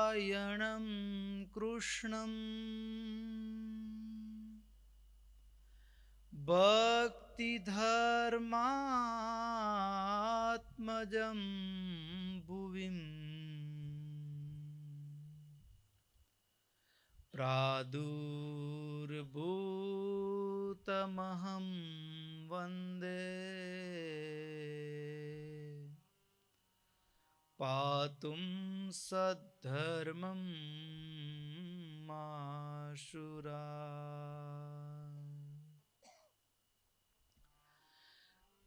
સ્વામિનારાયણં કૃષ્ણં ભક્તિધર્માત્મજં ભુવિં પ્રાદુર્ભૂતમહં વંદે પાતુમ સદ્ધર્મં માશુરા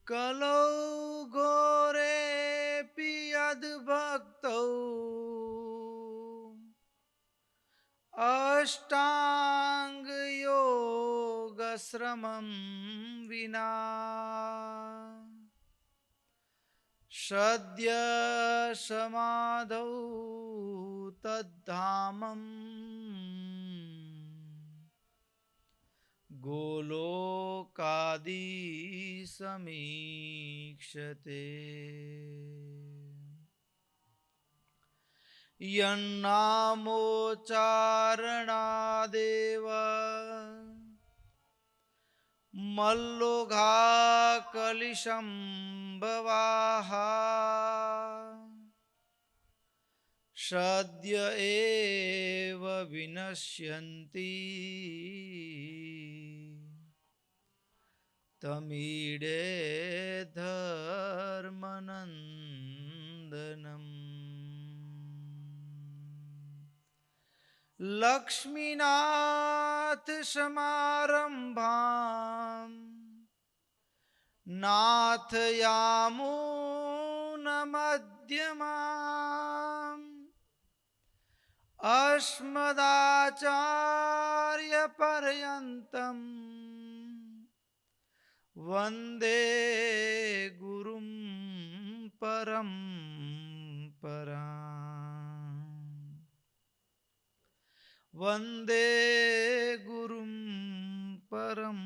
કલૌ ઘોરેપિ યદ્ભક્તૌ અષ્ટાંગ યોગશ્રમં વિના સદ્ય સમાધૌ તદ્ધામં ગોલોકાદી સમીક્ષતે યન્નામોચ્ચારણાદેવ મલ્લોઘા કલિશંભવાહ સદ્ય એવ વિનશ્યંતિ તમીડે ધર્મનંદનમ લક્ષ્મીનાથ સમારંભાં નાથયામૂન મધ્યમાં અસ્મદાચાર્ય પર્યંતમ વંદે ગુરુમ પરંપરાં વંદે ગુરુમ પરંપરાં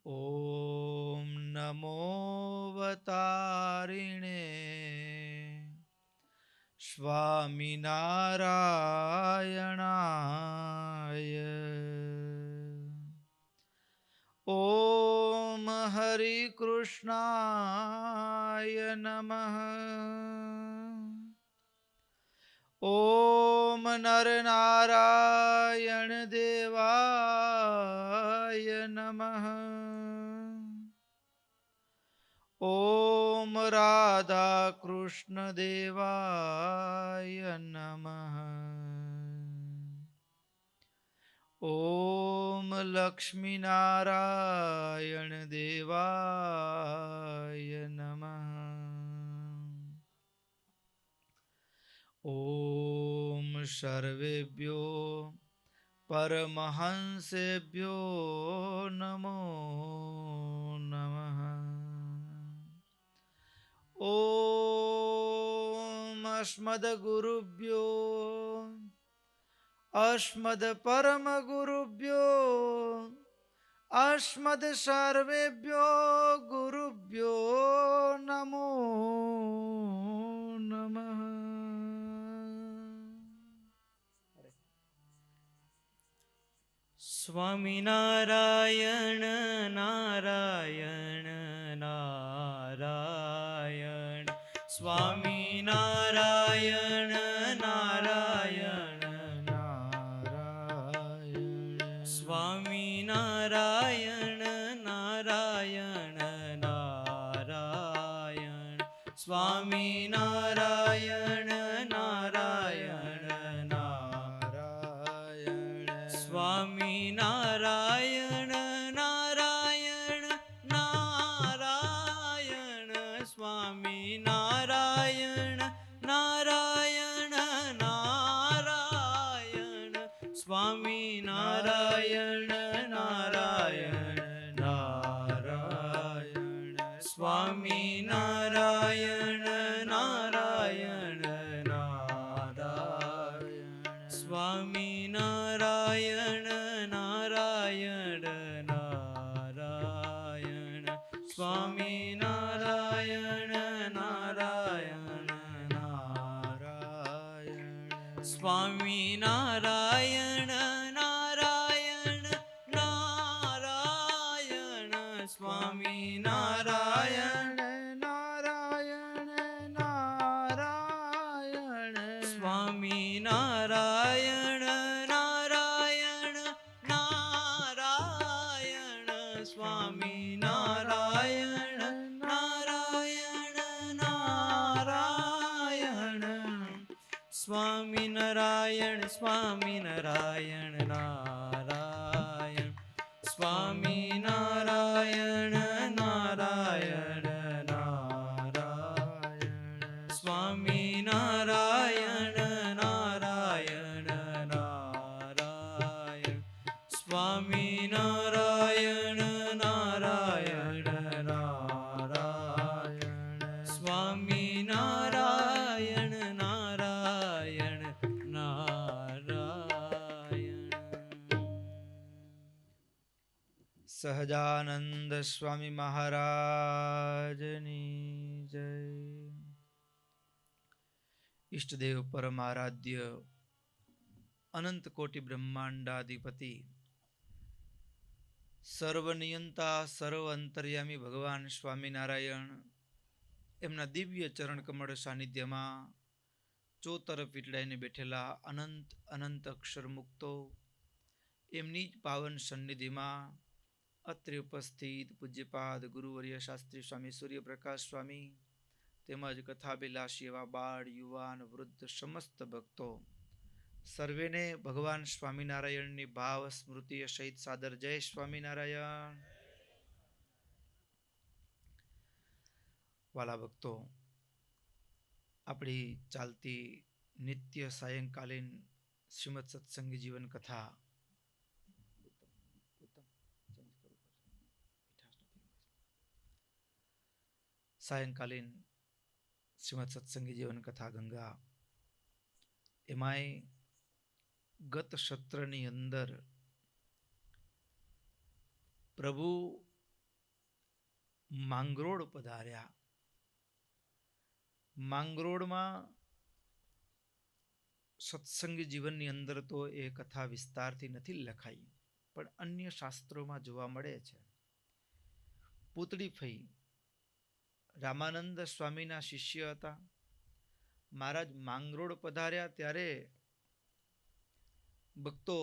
ઓમ નમોવતારિણે સ્વામિનારાયણાય ઓમ હરિકૃષ્ણાય નમઃ ઓમ નરનારાયણ દેવાય નમઃ ઓમ રાધા કૃષ્ણ દેવાય નમઃ ઓમ લક્ષ્મીનારાયણ દેવાય નમઃ ઓમ સર્વેભ્યો પરમહંસેભ્યો નમો નમઃ ઓમ અસ્મદ્ગુરુભ્યો અસ્મદ પરમ ગુરુભ્યો અસ્મદ સર્વેભ્યો ગુરુભ્યો નમો નમઃ સ્વામિનારાયણ નારાયણ નારાયણ સ્વામિનારાયણ નારાયણ નારાયણ સ્વામિનારાયણ નારાયણ નારાયણ સ્વામિનારાયણ નારાયણ નારાયણ સ્વામિનારાયણ નારાયણ નારાયણ સ્વામિનારાયણ નારાયણ નારાયણ સ્વામિનારાયણ નારાયણ નારાયણ સ્વામિનારાયણ નારાયણ નારાયણ સ્વામી નારાયણ નારાયણ નારાયણ સ્વામી નારાયણ નારાયણ નારાયણ સ્વામી નારાયણ નારાયણ નારાયણ સ્વામી નારાયણ નારાયણ નારાયણ સ્વામી નારાયણ નારાયણ નારાયણ સ્વામી નારાયણ સ્વામી નારાયણ નારાયણ સ્વામી નારાયણ નારાયણ નારાયણ સ્વામી નારાયણ નારાયણ નારાયણ સ્વામી નારાયણ નારાયણ નારાયણ સ્વામી નારાયણ નારાયણ નારાયણ. સહજાનંદ સ્વામી મહારાજની જય. ઈષ્ટદેવ પરમારાધ્ય અનંત કોટી બ્રહ્માંડાધિપતિ સર્વનિયંતા સર્વ અંતર્યામી ભગવાન સ્વામિનારાયણ એમના દિવ્ય ચરણ કમળ સાનિધ્યમાં ચોતરફ વીટળાઈને બેઠેલા અનંત અનંત અક્ષર મુક્તો એમની જ પાવન સન્નિધિમાં અત્રે ઉપસ્થિત પૂજ્યપાદ ગુરુવર્ય શાસ્ત્રી સ્વામી સૂર્યપ્રકાશ સ્વામી તેમજ કથાભિલાષી એવા બાળ યુવાન વૃદ્ધ સમસ્ત ભક્તો સર્વેને ભગવાન સ્વામિનારાયણની ભાવ સ્મૃતિ સહિત સાદર જય સ્વામિનારાયણ. વાલા ભક્તો, આપણી ચાલતી નિત્ય સાયંકાલીન શ્રીમદ સત્સંગી જીવન કથા સાયંકાલીન શ્રીમદ સત્સંગી જીવન કથા ગંગા એમાંય ગત સત્રની અંદર પ્રભુ માંગરોળ પધાર્યા. માંગરોળમાં સત્સંગી જીવનની અંદર તો એ કથા વિસ્તારથી નથી લખાઈ, પણ અન્ય શાસ્ત્રોમાં જોવા મળે છે. પૂતળી ફઈ રામાનંદ સ્વામીના શિષ્ય હતા. મહારાજ માંગરોળ પધાર્યા ત્યારે ભક્તો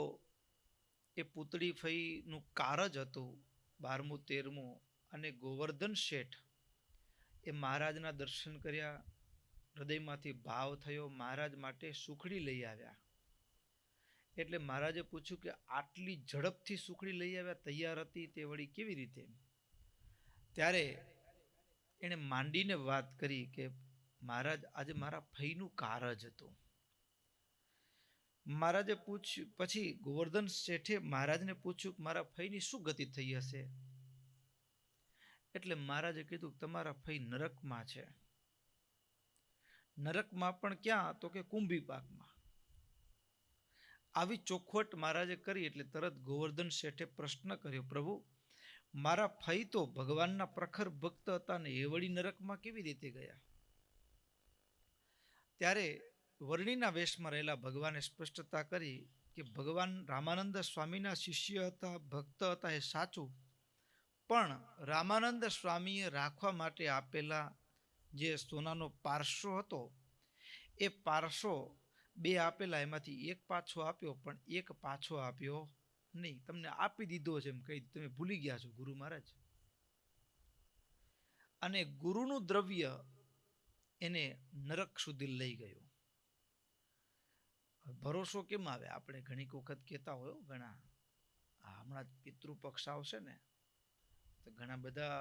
એ પૂતળી ફઈનું કારજ હતું 12મું 13મું, અને ગોવર્ધન શેઠ એ મહારાજના દર્શન કર્યા. હૃદયમાંથી ભાવ થયો, મહારાજ માટે સુખડી લઈ આવ્યા. એટલે મહારાજે પૂછ્યું કે આટલી ઝડપથી સુખડી લઈ આવ્યા, તૈયાર હતી તે વળી કેવી રીતે? ત્યારે એણે માંડીને વાત કરી કે મહારાજ આજે મારા ફઈનું કારજ હતું. મહારાજે પૂછ્યું, પછી ગોવર્ધન શેઠે મહારાજને પૂછ્યું કે મારા ફઈની શું ગતિ થઈ હશે? એટલે મહારાજે કીધું તમારા ફઈ નરકમાં છે. નરકમાં પણ ક્યાં? તો કે કુંભી પાકમાં. આવી ચોખવટ મહારાજે કરી એટલે તરત ગોવર્ધન શેઠે પ્રશ્ન કર્યો, પ્રભુ મારા ફઈ તો ભગવાનના પ્રખર ભક્ત હતા ને એ વળી નરકમાં કેવી રીતે ગયા? ત્યારે વર્ણિના વેશમાં રહેલા ભગવાને સ્પષ્ટતા કરી કે ભગવાન રામાનંદ સ્વામીના શિષ્ય હતા, ભક્ત હતા એ સાચું, પણ રામાનંદ સ્વામીએ રાખવા માટે આપેલા જે સોનાનો પારસો હતો એ પારસો 2 આપેલા, એમાંથી એક પાછો આપ્યો, પણ એક પાછો આપ્યો નહીં. તમને આપી દીધો છે એમ કહી તમે ભૂલી ગયા છો ગુરુ મહારાજ. અને ગુરુનું દ્રવ્ય એને નરક સુધી લઈ ગયું. ભરોસો કેમ આવે? આપણે ઘણી વખત કહેતા હોય ઘણા, હમણાં પિતૃપક્ષ આવશે ને તો ઘણા બધા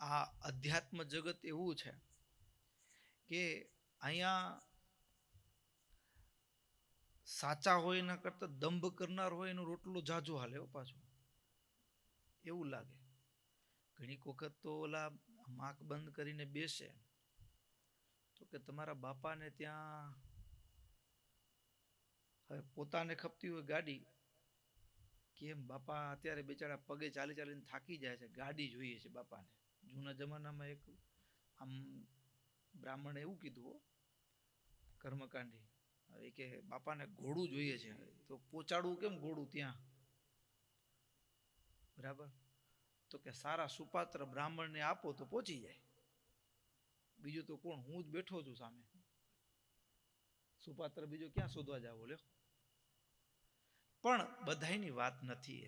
આ અધ્યાત્મ જગત એવું છે કે અહીંયા સાચા હોય એના કરતા દંભ કરનાર હોય એનો રોટલો જાજો હાલે પાછો, એવું લાગે. ઘણી વખત તો ઓલા માક બંધ કરીને બેસે તો કે તમારા બાપાને ત્યાં હવે પોતાને ખપતી હોય ગાડી, કેમ બાપા અત્યારે બિચારા પગે ચાલી ચાલીને થાકી જાય છે, ગાડી જોઈએ છે બાપાને. જૂના જમાનામાં એક આમ બ્રાહ્મણે એવું કીધું હો, કર્મકાંડી, હવે કે બાપાને ઘોડું જોઈએ છે, તો પહોંચાડવું કેમ ઘોડું ત્યાં, બરાબર? તો કે સારા સુપાત્ર બ્રાહ્મણને આપો તો પહોંચી જાય, બીજું તો કોણ, હું જ બેઠો છું સામે, સુપાત્ર બીજો ક્યાં શોધવા જાવ? લ્યો. પણ બધાયની વાત નથી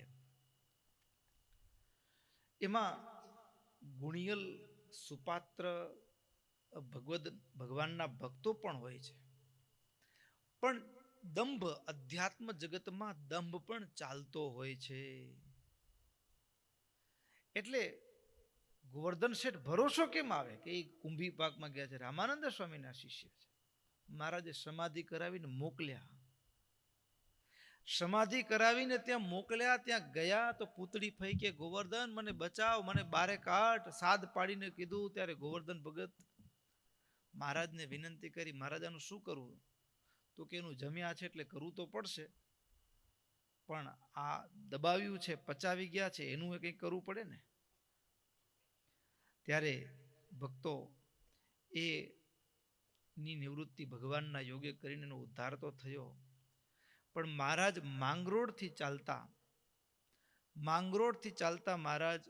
એમાં ગુણિયલ સુપાત્ર ભગવાનના ભક્તો પણ હોય છે, પણ દંભ, અધ્યાત્મ જગતમાં દંભ પણ ચાલતો હોય છે. એટલે ગોવર્ધન શેઠ ભરોસો કેમ આવે કે એ કુંભી પાકમાં ગયા છે, રામાનંદ સ્વામીના શિષ્ય છે, મહારાજે સમાધિ કરાવીને મોકલ્યા, સમાધિ કરાવીને ત્યાં મોકલ્યા, ત્યાં ગયા તો પૂતળી ફઈ કે ગોવર્ધન મને બચાવ, મને બારે કાઢ, સાદ પાડીને કીધું. ત્યારે ગોવર્ધન ભગત મહારાજને વિનંતી કરી, મહારાજાનું શું કરવું? તો કે એનું જમ્યા છે એટલે કરવું તો પડશે, પણ આ દબાવ્યું છે, પચાવી ગયા છે, એનું કંઈક કરવું પડે ને. ત્યારે ભક્તો એ ની નિવૃત્તિ ભગવાનના યોગે કરીને એનો ઉદ્ધાર તો થયો, પણ મહારાજ માંગરોળથી ચાલતા મહારાજ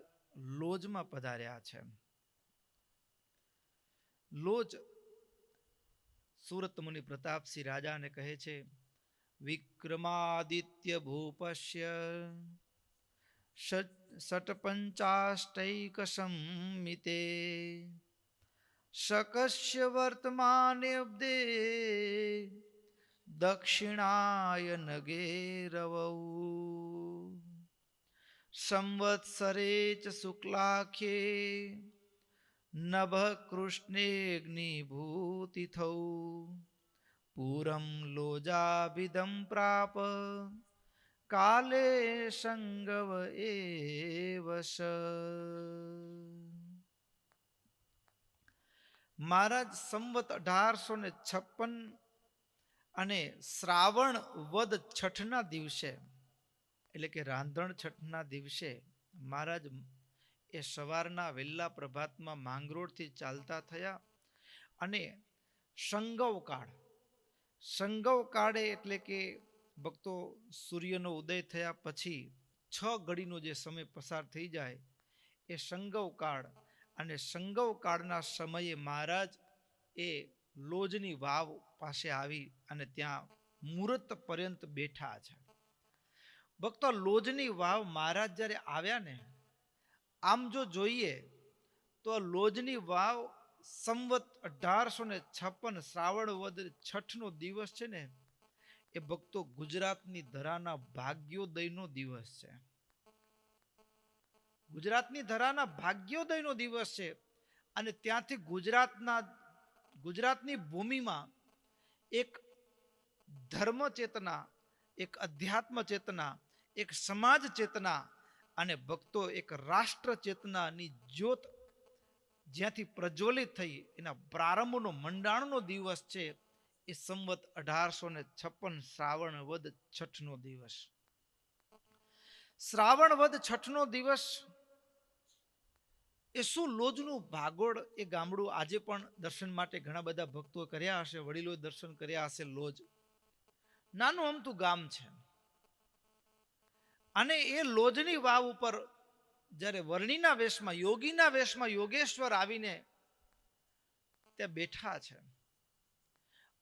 લોજમાં પધાર્યા છે. લોજ સુરત મુનિ પ્રતાપસિંહ રાજાને કહે છે, વિક્રમાદિત્ય ભૂપસ્ય ષટપંચાષ્ટૈક સંમિતે શકસ્ય વર્તમાનેબ્દે દક્ષિણાય નગે રવૌ સંવત્સરે ચ શુક્લાખ્યે નભ કૃષ્ણેગ્નિભૂતિ થૌ પૂરમ લોજાભિદમ પ્રાપ કાલે સંગવ એવશ. મહારાજ સંવત 1856 અને શ્રાવણ વદ છઠના દિવસે, એટલે કે રાંધણ છઠના દિવસે મહારાજ એ સવારના વહેલા પ્રભાતમાં માંગરોળથી ચાલતા થયા અને સંગવ કાળે એટલે કે ભક્તો સૂર્યનો ઉદય થયા પછી 6 ઘડીનો જે સમય પસાર થઈ જાય એ સંગવ કાળ, અને સંગવ કાળના સમયે મહારાજ એ લોજની વાવ પાસે આવી અને ત્યાં મુહૂર્ત પર્યંત બેઠા છે. ભક્તો લોજની વાવ મહારાજ જ્યારે આવ્યા ને, આમ જો જોઈએ તો લોજની વાવ સંવત 1856 શ્રાવણ વદ છઠનો દિવસ છે ને, એ ભક્તો ગુજરાતની ધરાના ભાગ્યોદયનો દિવસ છે. ગુજરાતની ધરાના ભાગ્યોદયનો દિવસ છે. અને ત્યાંથી ગુજરાતની ભૂમિમાં એક ધર્મ ચેતના, એક અધ્યાત્મ ચેતના, એક સમાજ ચેતના અને ભક્તો એક રાષ્ટ્ર ચેતનાની જ્યોત જ્યાંથી પ્રજ્વલિત થઈ, એના પ્રારંભનો મંડાણનો દિવસ છે એ સંવત 1856 શ્રાવણ વદ છઠનો દિવસ. શ્રાવણ વદ છઠનો દિવસ એ શું લોજનું ભાગોળ એ ગામડું આજે પણ દર્શન માટે ઘણા બધા ભક્તો કર્યા હશે, વડીલોએ દર્શન કર્યા હશે. લોજ નાનું અમતું ગામ છે, અને એ લોજની વાવ ઉપર જ્યારે વર્ણિના વેશમાં, યોગીના વેશમાં યોગેશ્વર આવીને ત્યાં બેઠા છે.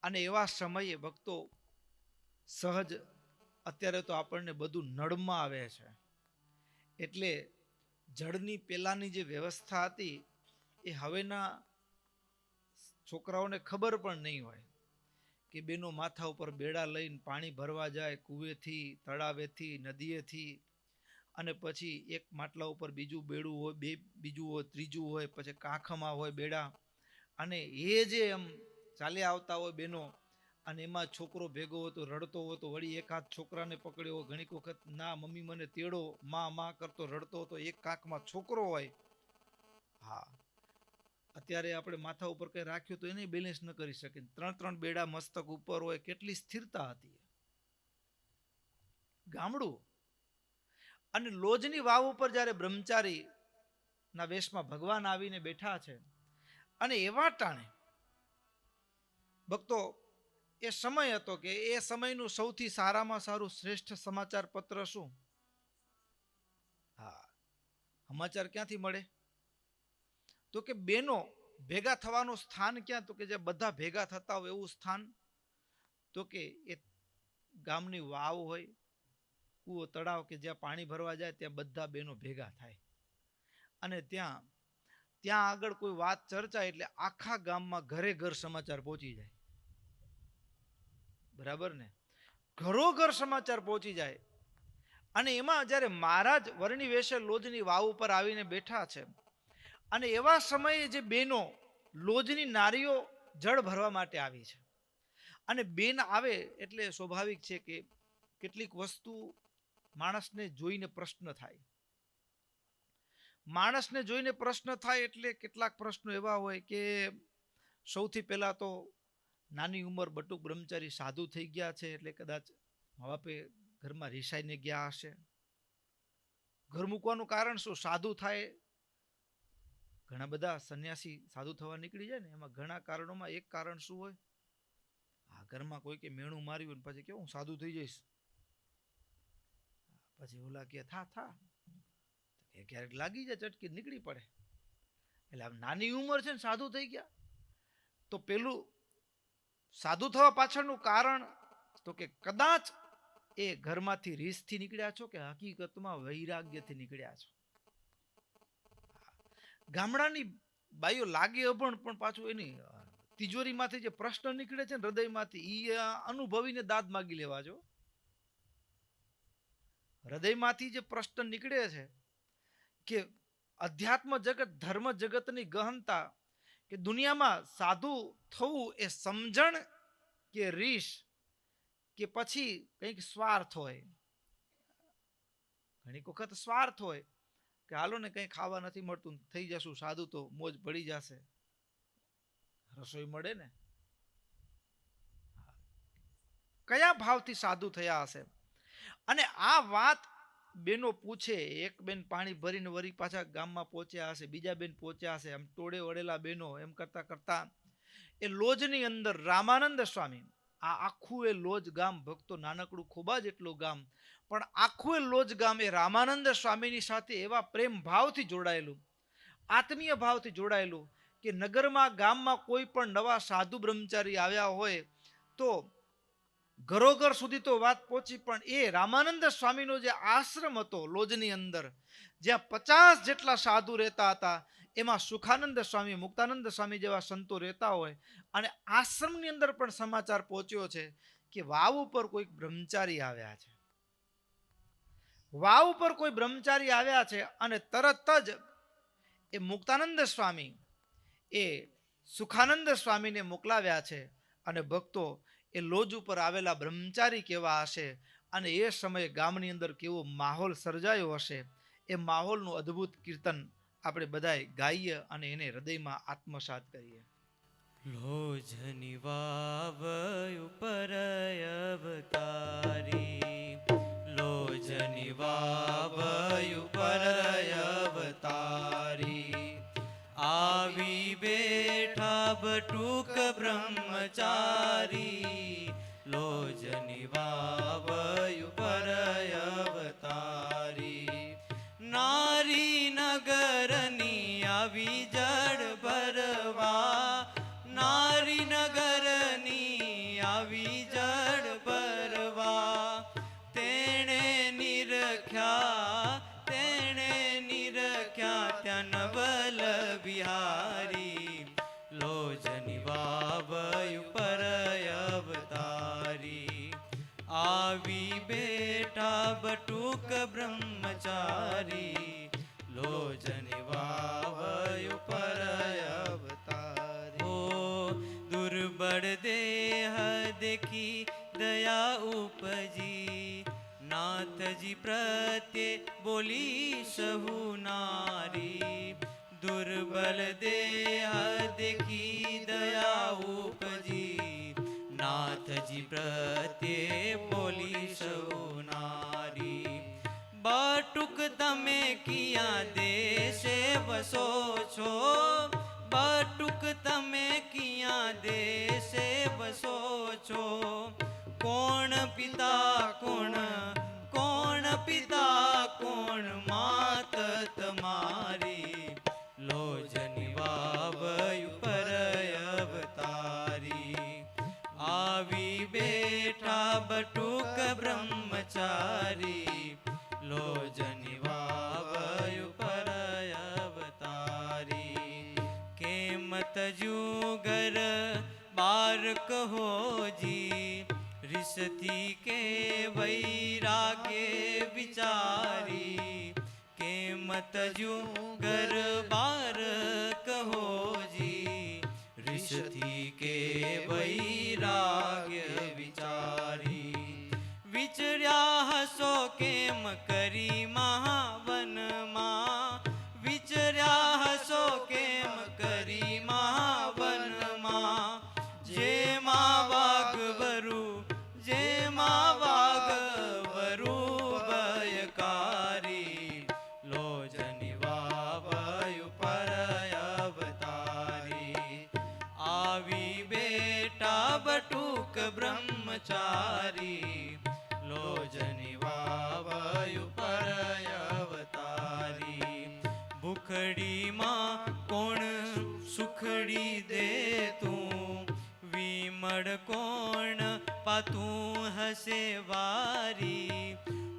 અને એવા સમયે ભક્તો સહજ, અત્યારે તો આપણને બધું નળમાં આવે છે, એટલે જળની પેલાની જે વ્યવસ્થા હતી એ હવેના છોકરાઓને ખબર પણ નહીં હોય કે બેનો માથા ઉપર બેડા લઈને પાણી ભરવા જાય, કુવેથી, તળાવેથી, નદીએથી, અને પછી એક માટલા ઉપર બીજું બેડું હોય, બીજું હોય, ત્રીજું હોય, પછી કાંખમાં હોય બેડા, અને એ જે એમ ચાલ્યા આવતા હોય બેનો, અને એમાં છોકરો ભેગો હોય તો રડતો હોય તો વળી એક હાથ છોકરાને પકડ્યો હોય, ઘણીક વખત ના મમ્મી મને તેડો, માં કરતો રડતો તો એક કાંખમાં છોકરો હોય. હા, અત્યારે આપણે માથા ઉપર કઈ રાખ્યું તો એને બેલેન્સ ન કરી શકે, 3 બેડા મસ્તક ઉપર હોય, કેટલી સ્થિરતા હતી ગામડું. અને લોજની વાવ ઉપર જ્યારે બ્રહ્મચારી ના વેશમાં ભગવાન આવીને બેઠા છે. અને એવા ટાણે ભક્તો એ સમય હતો કે એ સમયનું સૌથી સારામાં સારું શ્રેષ્ઠ સમાચાર પત્ર શું? હા, સમાચાર ક્યાંથી મળે? તો કે બેનો ભેગા થવાનું સ્થાન ક્યાં? તો કે જે બધા ભેગા થતા હોય એવું સ્થાન, તો કે એ ગામની વાવ હોય, કૂવો, તળાવ, કે જ્યાં પાણી ભરવા જાય ત્યાં બધા બેનો ભેગા થાય. અને ત્યાં આગળ કોઈ વાત ચર્ચા એટલે આખા ગામમાં ઘરે ઘર સમાચાર પહોંચી જાય. બરાબર ને? ઘરો ઘર સમાચાર પહોંચી જાય. અને એમાં જ્યારે મહારાજ વર્ણી વેશે લોજની વાવ ઉપર આવીને બેઠા છે, અને એવા સમયે જે બેનો, લોજની નારીઓ જળ ભરવા માટે આવી છે. અને બેન આવે એટલે સ્વાભાવિક છે કે કેટલીક વસ્તુ માણસને જોઈને પ્રશ્ન થાય. માણસને જોઈને પ્રશ્ન થાય એટલે કેટલાક પ્રશ્નો એવા હોય કે સૌથી પહેલા તો નાની ઉંમર બટુક બ્રહ્મચારી સાધુ થઈ ગયા છે એટલે કદાચ મા બાપે ઘરમાં રિસાઈને ગયા હશે. ઘર મૂકવાનું કારણ શું? સાધુ થાય. ઘણા બધા સંન્યાસી સાધુ થવા નીકળી જાય ને, એમાં ઘણા કારણોમાં એક કારણ શું હોય? આ ઘરમાં કોઈ કે મેણું માર્યું ને પછી કેવું સાધુ થઈ જઈશ. પછી ઓલા કે થા એ ક્યારેક લાગી જાય ચટકી, નીકળી પડે. એટલે આમ નાની ઉંમર છે ને સાધુ થઈ ગયા. તો પેલું સાધુ થવા પાછળનું કારણ તો કે કદાચ એ ઘરમાંથી રીસથી નીકળ્યા છો કે હકીકતમાં વૈરાગ્યથી નીકળ્યા છો. ગામડાની બાઈઓ લાગે અભણ પણ પાછું એની તિજોરીમાંથી જે પ્રશ્ન નીકળે છે ને હૃદયમાંથી, એ અનુભવીને દાદ માગી લેવા જો. હૃદયમાંથી જે પ્રશ્ન નીકળે છે કે અધ્યાત્મ જગત, ધર્મ જગતની ગહનતા, કે દુનિયામાં સાધુ થવું એ સમજણ કે રીસ, કે પછી કંઈક સ્વાર્થ હોય. ઘણી વખત સ્વાર્થ હોય કે હાલો ને કંઈ ખાવા નથી મળતું, થઈ જશું સાધુ તો મોજ પડી જશે, રસોઈ મળે ને. કયા ભાવથી સાધુ થયા હશે? અને આ વાત બેનો પૂછે. એક બેન પાણી ભરીને વળી પાછા ગામમાં પહોંચ્યા હશે, બીજા બેન પહોંચ્યા હશે, આમ ટોળે વળેલા બેનો. એમ કરતા કરતા એ લોજની અંદર રામાનંદ સ્વામી, આ આખું એ લોજ ગામ, ભક્તો નાનકડું ખોબા જેટલું ગામ, પણ આખું એ લોજ ગામ એ રામાનંદ સ્વામીની સાથે એવા પ્રેમ ભાવથી જોડાયેલું, આત્મીય ભાવથી જોડાયેલું કે નગરમાં, ગામમાં કોઈ પણ નવા સાધુ બ્રહ્મચારી આવ્યા હોય તો ઘરોઘર સુધી તો વાત પહોંચી, પણ એ રામાનંદ સ્વામીનો જે આશ્રમ હતો લોજની અંદર, જ્યાં 50 જેટલા સાધુ રહેતા હતા, એમાં સુખાનંદ સ્વામી, મુક્તાનંદ સ્વામી જેવા સંતો રહેતા હોય, અને આશ્રમની અંદર પણ સમાચાર પહોંચ્યો છે કે વાવ ઉપર કોઈક બ્રહ્મચારી આવ્યા છે. વાવ ઉપર કોઈ બ્રહ્મચારી આવ્યા છે. અને તરત જ એ મુક્તાનંદ સ્વામી એ સુખાનંદ સ્વામીને મોકલાવ્યા છે. અને ભક્તો, એ લોજ ઉપર આવેલા બ્રહ્મચારી કેવા હશે, અને એ સમયે ગામની અંદર કેવો માહોલ સર્જાયો હશે, એ માહોલનું અદ્ભુત કીર્તન આપણે બધાએ ગાઈએ અને એને હૃદયમાં આત્મસાત કરીએ. લોજની વાવ ઉપર અવતારી, લોજની વાવ ઉપર અવતારી, આવી બેઠા બટુક બ્રહ્મચારી, લોજની વાવ ઉપર અવતારી, નારી નગરની આવી જળ ભરવા, નારી નગરની આવી જળ ભરવા, તેણે નિરખ્યા ત્યાં નવલ બિહારી, લોજની વાવ ઉપર અવતારી, આવી બેઠા બટુક બ્રહ્મચારી, લોજની વાવ ઉપર અવતારી. ઓ દુર્બળ દેહ દેખી દયા ઉપજી, નાથજી પ્રત્યે બોલી સહુ નારી, દુર્બલ દેહ દેખી દયા ઉપજી, નાથજી પ્રત્યે બોલી સહુ નારી, બટુ બટુક તમે કિયા દેશે વસો છો, બટુક તમે કિયા દેશે વસો છો, કોણ પિતા કોણ પિતા કોણ માત તમારી, લોજની વાવ ઉપર અવતારી, આવી બેઠા બટુક બ્રહ્મચારી, લોજની વાવ ઉપર અવતારી, કેમ તજુગર બાર કહોજી, रिसती के वैराग्य विचारी, के मत जुगर बार कहो जी, रिसती के वैराग्य विचारी, विचर्या हसो केम करी महावन मां, विचर्या हसो केम करी महावन मां, जे मां वाघवरु भयकारी, लोजनी वावयु पर अवतारी, આવી બેટા બટુક બ્રહ્મચારી, લોજની વાવયુ પર અવતારી, ભૂખડીમાં કોણ સુખડી દે તું, વિમળ કોણ પાતું હસે વારી,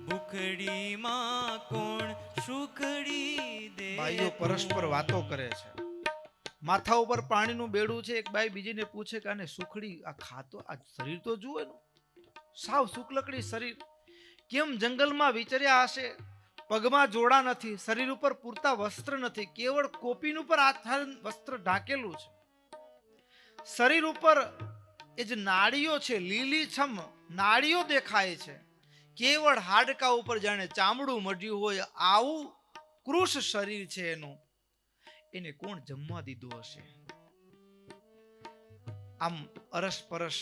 ભૂખડીમાં કોણ સુખડી દે. બાઈઓ પરસ્પર વાતો કરે છે. માથા ઉપર પાણીનું બેડું છે. એક બાઈ બીજીને પૂછે કે આને સુખડી આ ખાતો આ શરીર તો જુઓ એનું સાવ સુકલકડી શરીર, કેમ જંગલમાં વિચર્યા હશે, પગમાં જોડા નથી, શરીર ઉપર પૂરતા વસ્ત્ર નથી, કેવળ કોપીનું પર આથાર વસ્ત્ર ઢાંકેલું છે, શરીર ઉપર એ જે નાડીઓ છે લીલીછમ નાડીઓ દેખાય છે, કેવળ હાડકા ઉપર જાણે ચામડું મઢ્યું હોય આવું કૃશ શરીર છે એનું, એને કોણ જમવા દીધું હશે. આમ અરસ પરસ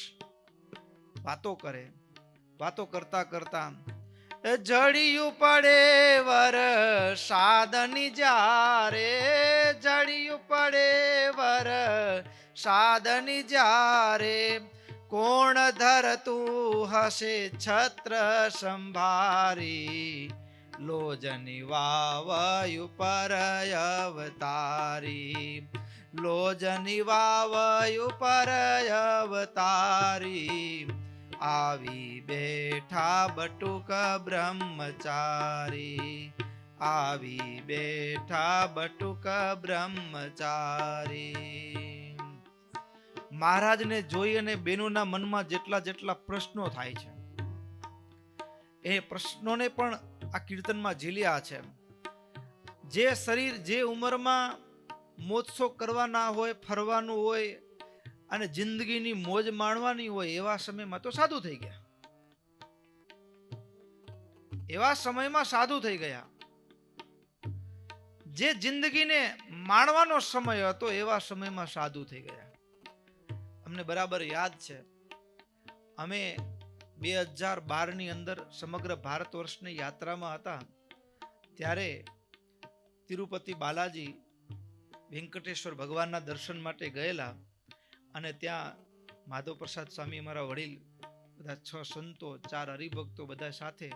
વાતો કરે. વાતો કરતા કરતા જડિયું પડે વર સાદની જારે, જડિયું પડે વર સાદની જારે, કોણ ધરતું હશે છત્ર સંભારી, લોજની વાવયુ પર અવતારી, લોજની વાવયુ પર અવતારી, આવી બેઠા બટુક બ્રહ્મચારી, આવી બેઠા બટુક બ્રહ્મચારી. મહારાજને જોઈ અને બેનોના મનમાં જેટલા જેટલા પ્રશ્નો થાય છે એ પ્રશ્નોને પણ આ કીર્તનમાં ઝીલ્યા છે. જે શરીર જે ઉંમરમાં મોજશોખ કરવાના હોય, ફરવાનું હોય અને જિંદગીની મોજ માણવાની હોય એવા સમયમાં તો સાધુ થઈ ગયા, એવા સમયમાં સાધુ થઈ ગયા. જે જિંદગીને માણવાનો સમય હતો એવા સમયમાં સાધુ થઈ ગયા. અમને બરાબર યાદ છે, અમે 2012ની અંદર સમગ્ર ભારત વર્ષની યાત્રામાં હતા ત્યારે તિરુપતિ બાલાજી વેંકટેશ્વર ભગવાનના દર્શન માટે ગયેલા અને ત્યાં માધવ પ્રસાદ સ્વામી અમારા વડીલ, બધા 6 સંતો, 4 હરિભક્તો બધા સાથે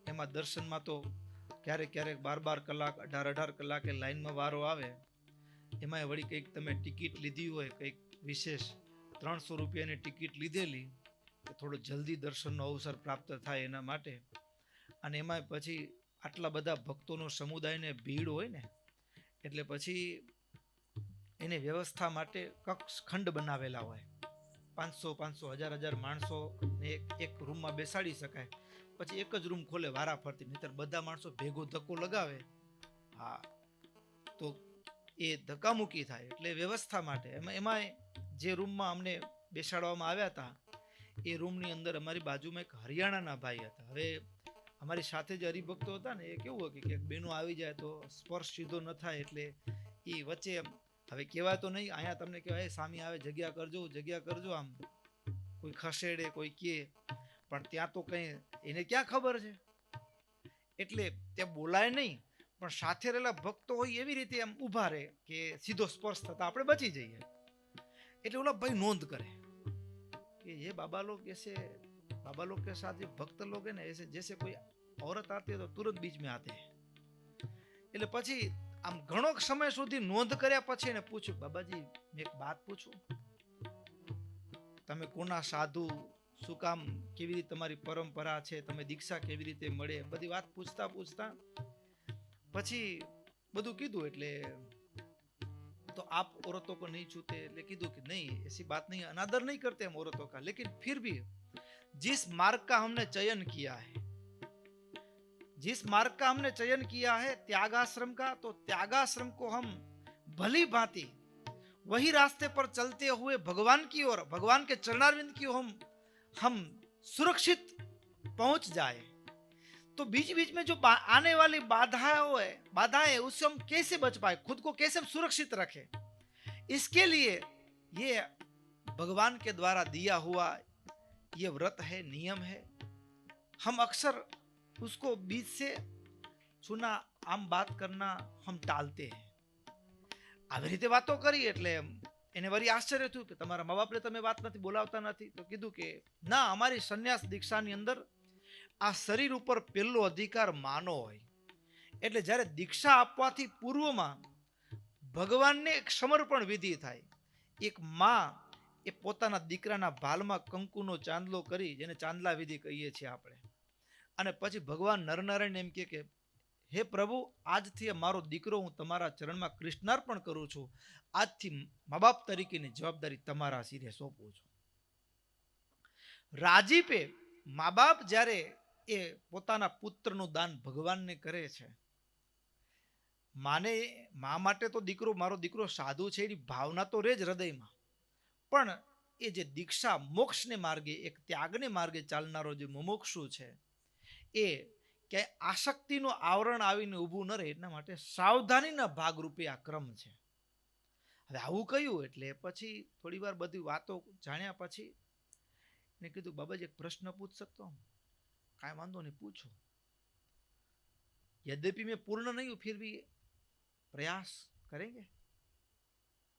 એમાં દર્શનમાં તો ક્યારેક ક્યારેક 12 કલાક 18 કલાકે લાઈનમાં વારો આવે. એમાં વળી કંઈક તમે ટિકિટ લીધી હોય, કંઈક વિશેષ 300 રૂપિયાની ટિકિટ લીધેલી કે થોડો જલ્દી દર્શનનો અવસર પ્રાપ્ત થાય એના માટે. અને એમાં પછી આટલા બધા ભક્તોનો સમુદાયને ભીડ હોય ને એટલે પછી એને વ્યવસ્થા માટે કક્ષ ખંડ બનાવેલા હોય, 500 1000 માણસો એક રૂમમાં બેસાડી શકાય. પછી એક જ રૂમ ખોલે વારા ફરતી, નહીતર બધા માણસો ભેગો ધક્કો લગાવે હા તો એ ધક્કામુક્કી થાય. એટલે વ્યવસ્થા માટે એમાં જે રૂમમાં અમને બેસાડવામાં આવ્યા હતા એ રૂમની અંદર અમારી બાજુમાં એક હરિયાણાના ભાઈ હતા. હવે અમારી સાથે જે હરિભક્તો હતા ને એ કેવું હતું કે બેનો આવી જાય તો સ્પર્શ સીધો ન થાય એટલે એ વચ્ચે હવે કહેવાય તો નહીં, અહીંયા તમને કહેવાય સામી આવે જગ્યા કરજો, આમ કોઈ ખસેડે કોઈ કહે, પણ ત્યાં તો કંઈ એને ક્યાં ખબર છે. એટલે ત્યાં બોલાય નહીં, પણ સાથે રહેલા ભક્તો હોય એવી રીતે એમ ઊભા રહે કે સીધો સ્પર્શ થતા આપણે બચી જઈએ. એટલે ઓલા ભાઈ નોંધ કરે कि ये बाबा लोग ऐसे, बाबा लोग के साथ जो भक्त लोग है ना, ऐसे जैसे कोई औरत आती है तो तुरंत बीच में आते हैं. એટલે પછી આમ ઘણો સમય સુધી નોંધ કર્યા પછી એને પૂછ્યું, બાબાજી મેં એક વાત પૂછું, તમે કોના સાધુ, શું કામ, કેવી રીતે તમારી પરંપરા છે, તમે દીક્ષા કેવી રીતે મળે, બધી વાત પૂછતા પૂછતા પછી બધું કીધું. એટલે तो आप औरतों को नहीं छूते, એટલે કીધું कि नहीं ऐसी बात नहीं, अनादर नहीं करते हम औरतों का, लेकिन फिर भी जिस मार्ग का हमने चयन किया है, जिस मार्ग का हमने चयन किया है त्यागाश्रम का, तो त्यागाश्रम को हम भली भांति वही रास्ते पर चलते हुए भगवान की ओर, भगवान के चरणारविंद की ओर हम सुरक्षित पहुंच जाए. तो बीच बीच में जो आने वाली बाधाएं उससे हम कैसे बच पाए, खुद को कैसे हम सुरक्षित रखें, इसके लिए ये भगवान के द्वारा दिया हुआ ये व्रत है, नियम है. हम अक्सर उसको बीच से छूना, आम बात करना हम टालते हैं. આવી રીતે વાતો કરી એટલે એને વળી આશ્ચર્ય થયું કે તમારા મા બાપને તમે વાત નથી બોલાવતા નથી. તો કીધું કે ના, અમારી સંન્યાસ દીક્ષાની અંદર આ શરીર ઉપર પહેલો અધિકાર માનો હોય. એટલે જ્યારે દીક્ષા આપવાથી પૂર્વમાં ભગવાનને એક સમર્પણ વિધિ થાય. એક માં એ પોતાના દીકરાના ભાલમાં કંકુનો ચાંદલો કરી, જેને ચાંદલા વિધિ કહીએ છીએ આપણે, અને પછી ભગવાન નરનારાયણ એમ કે હે પ્રભુ, આજથી મારો દીકરો હું તમારા ચરણમાં કૃષ્ણાર્પણ કરું છું. આજથી મા બાપ તરીકેની જવાબદારી તમારા શિરે સોંપું છું. રાજીપે મા બાપ જ્યારે એ પોતાના પુત્રનું દાન ભગવાનને કરે છે, માને મા માટે તો દીકરો, મારો દીકરો સાધુ છે એની ભાવના તો રહે જ હૃદયમાં, પણ એ જે દીક્ષા મોક્ષને માર્ગે, એક ત્યાગને માર્ગે ચાલનારો જે મુમુક્ષુ છે, એ ક્યાંય આસક્તિનું આવરણ આવીને ઊભું ન રહે એટલા માટે સાવધાનીના ભાગરૂપે આ ક્રમ છે. હવે આવું કહ્યું એટલે પછી થોડી વાર બધી વાતો જાણ્યા પછી એને કીધું, બાબાજી એક પ્રશ્ન પૂછ सकता हूं? કાંઈ વાંધો નહીં, પૂછો. यद्यपि मैं पूर्ण नहीं हूं, फिर भी प्रयास करेंगे.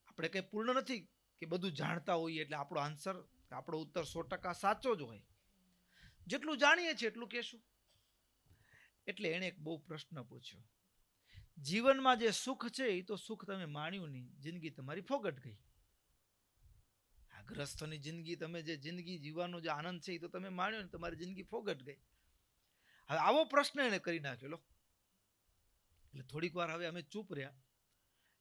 આપણે કઈ પૂર્ણ નથી કે બધું જાણતા હોઈએ એટલે આપણો આન્સર, આપણો ઉત્તર 100% સાચો જ હોય. જેટલું જાણીએ છીએ એટલું કહેશું. એટલે એણે એક બહુ પ્રશ્ન પૂછ્યો, જીવનમાં જે સુખ છે એ તો સુખ તમે માણ્યું નહીં, જિંદગી તમારી ફોગટ ગઈ. આ ગ્રસ્થની જિંદગી, તમે જે જિંદગી જીવવાનો જે આનંદ છે એ તો તમે માણ્યો ને, તમારી જિંદગી ફોગટ ગઈ. હવે આવો પ્રશ્ન એને કરી નાખ્યો. એટલે થોડીક વાર હવે અમે ચૂપ રહ્યા.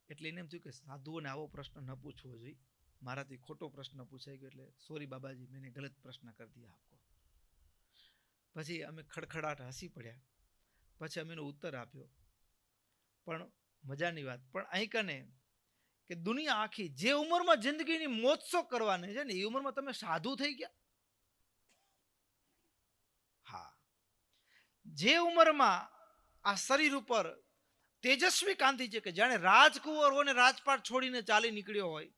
એટલે એને એમ થયું કે સાધુઓને આવો પ્રશ્ન ન પૂછવો જોઈએ, મારાથી ખોટો પ્રશ્ન પૂછાઈ ગયો, એટલે સોરી બાબાજી, મેને ગલત પ્રશ્ન કર દિયા આપકો. પછી અમે ખડખડાટ હસી પડ્યા. પછી અમે એનો ઉત્તર આપ્યો. પણ મજાની વાત, પણ અહીં કને કે દુનિયા આખી જે ઉંમરમાં જિંદગીની મોજશોખ કરવાની છે ને, એ ઉંમરમાં તમે સાધુ થઈ ગયા. હા, જે ઉંમરમાં આ શરીર ઉપર તેજસ્વી કાંતિ છે કે જાણે રાજકુંવર હોય ને રાજપાટ છોડીને ચાલી નીકળ્યો હોય.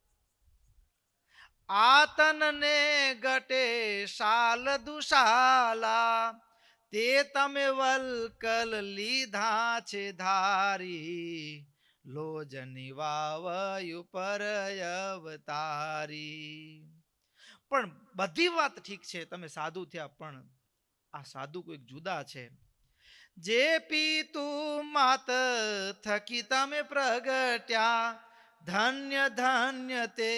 આતનને ગટે શાલ દુશાલા, તે તમે વલકલ લીધા છે ધારી, લોજની વાવયુ પર અવતારી. પણ બધી વાત ઠીક છે, તમે સાધુ થયા, પણ આ સાધુ કોઈક જુદા છે. જે પિતુ માત થકી તમે પ્રગટ્યા, ધન્ય ધન્ય તે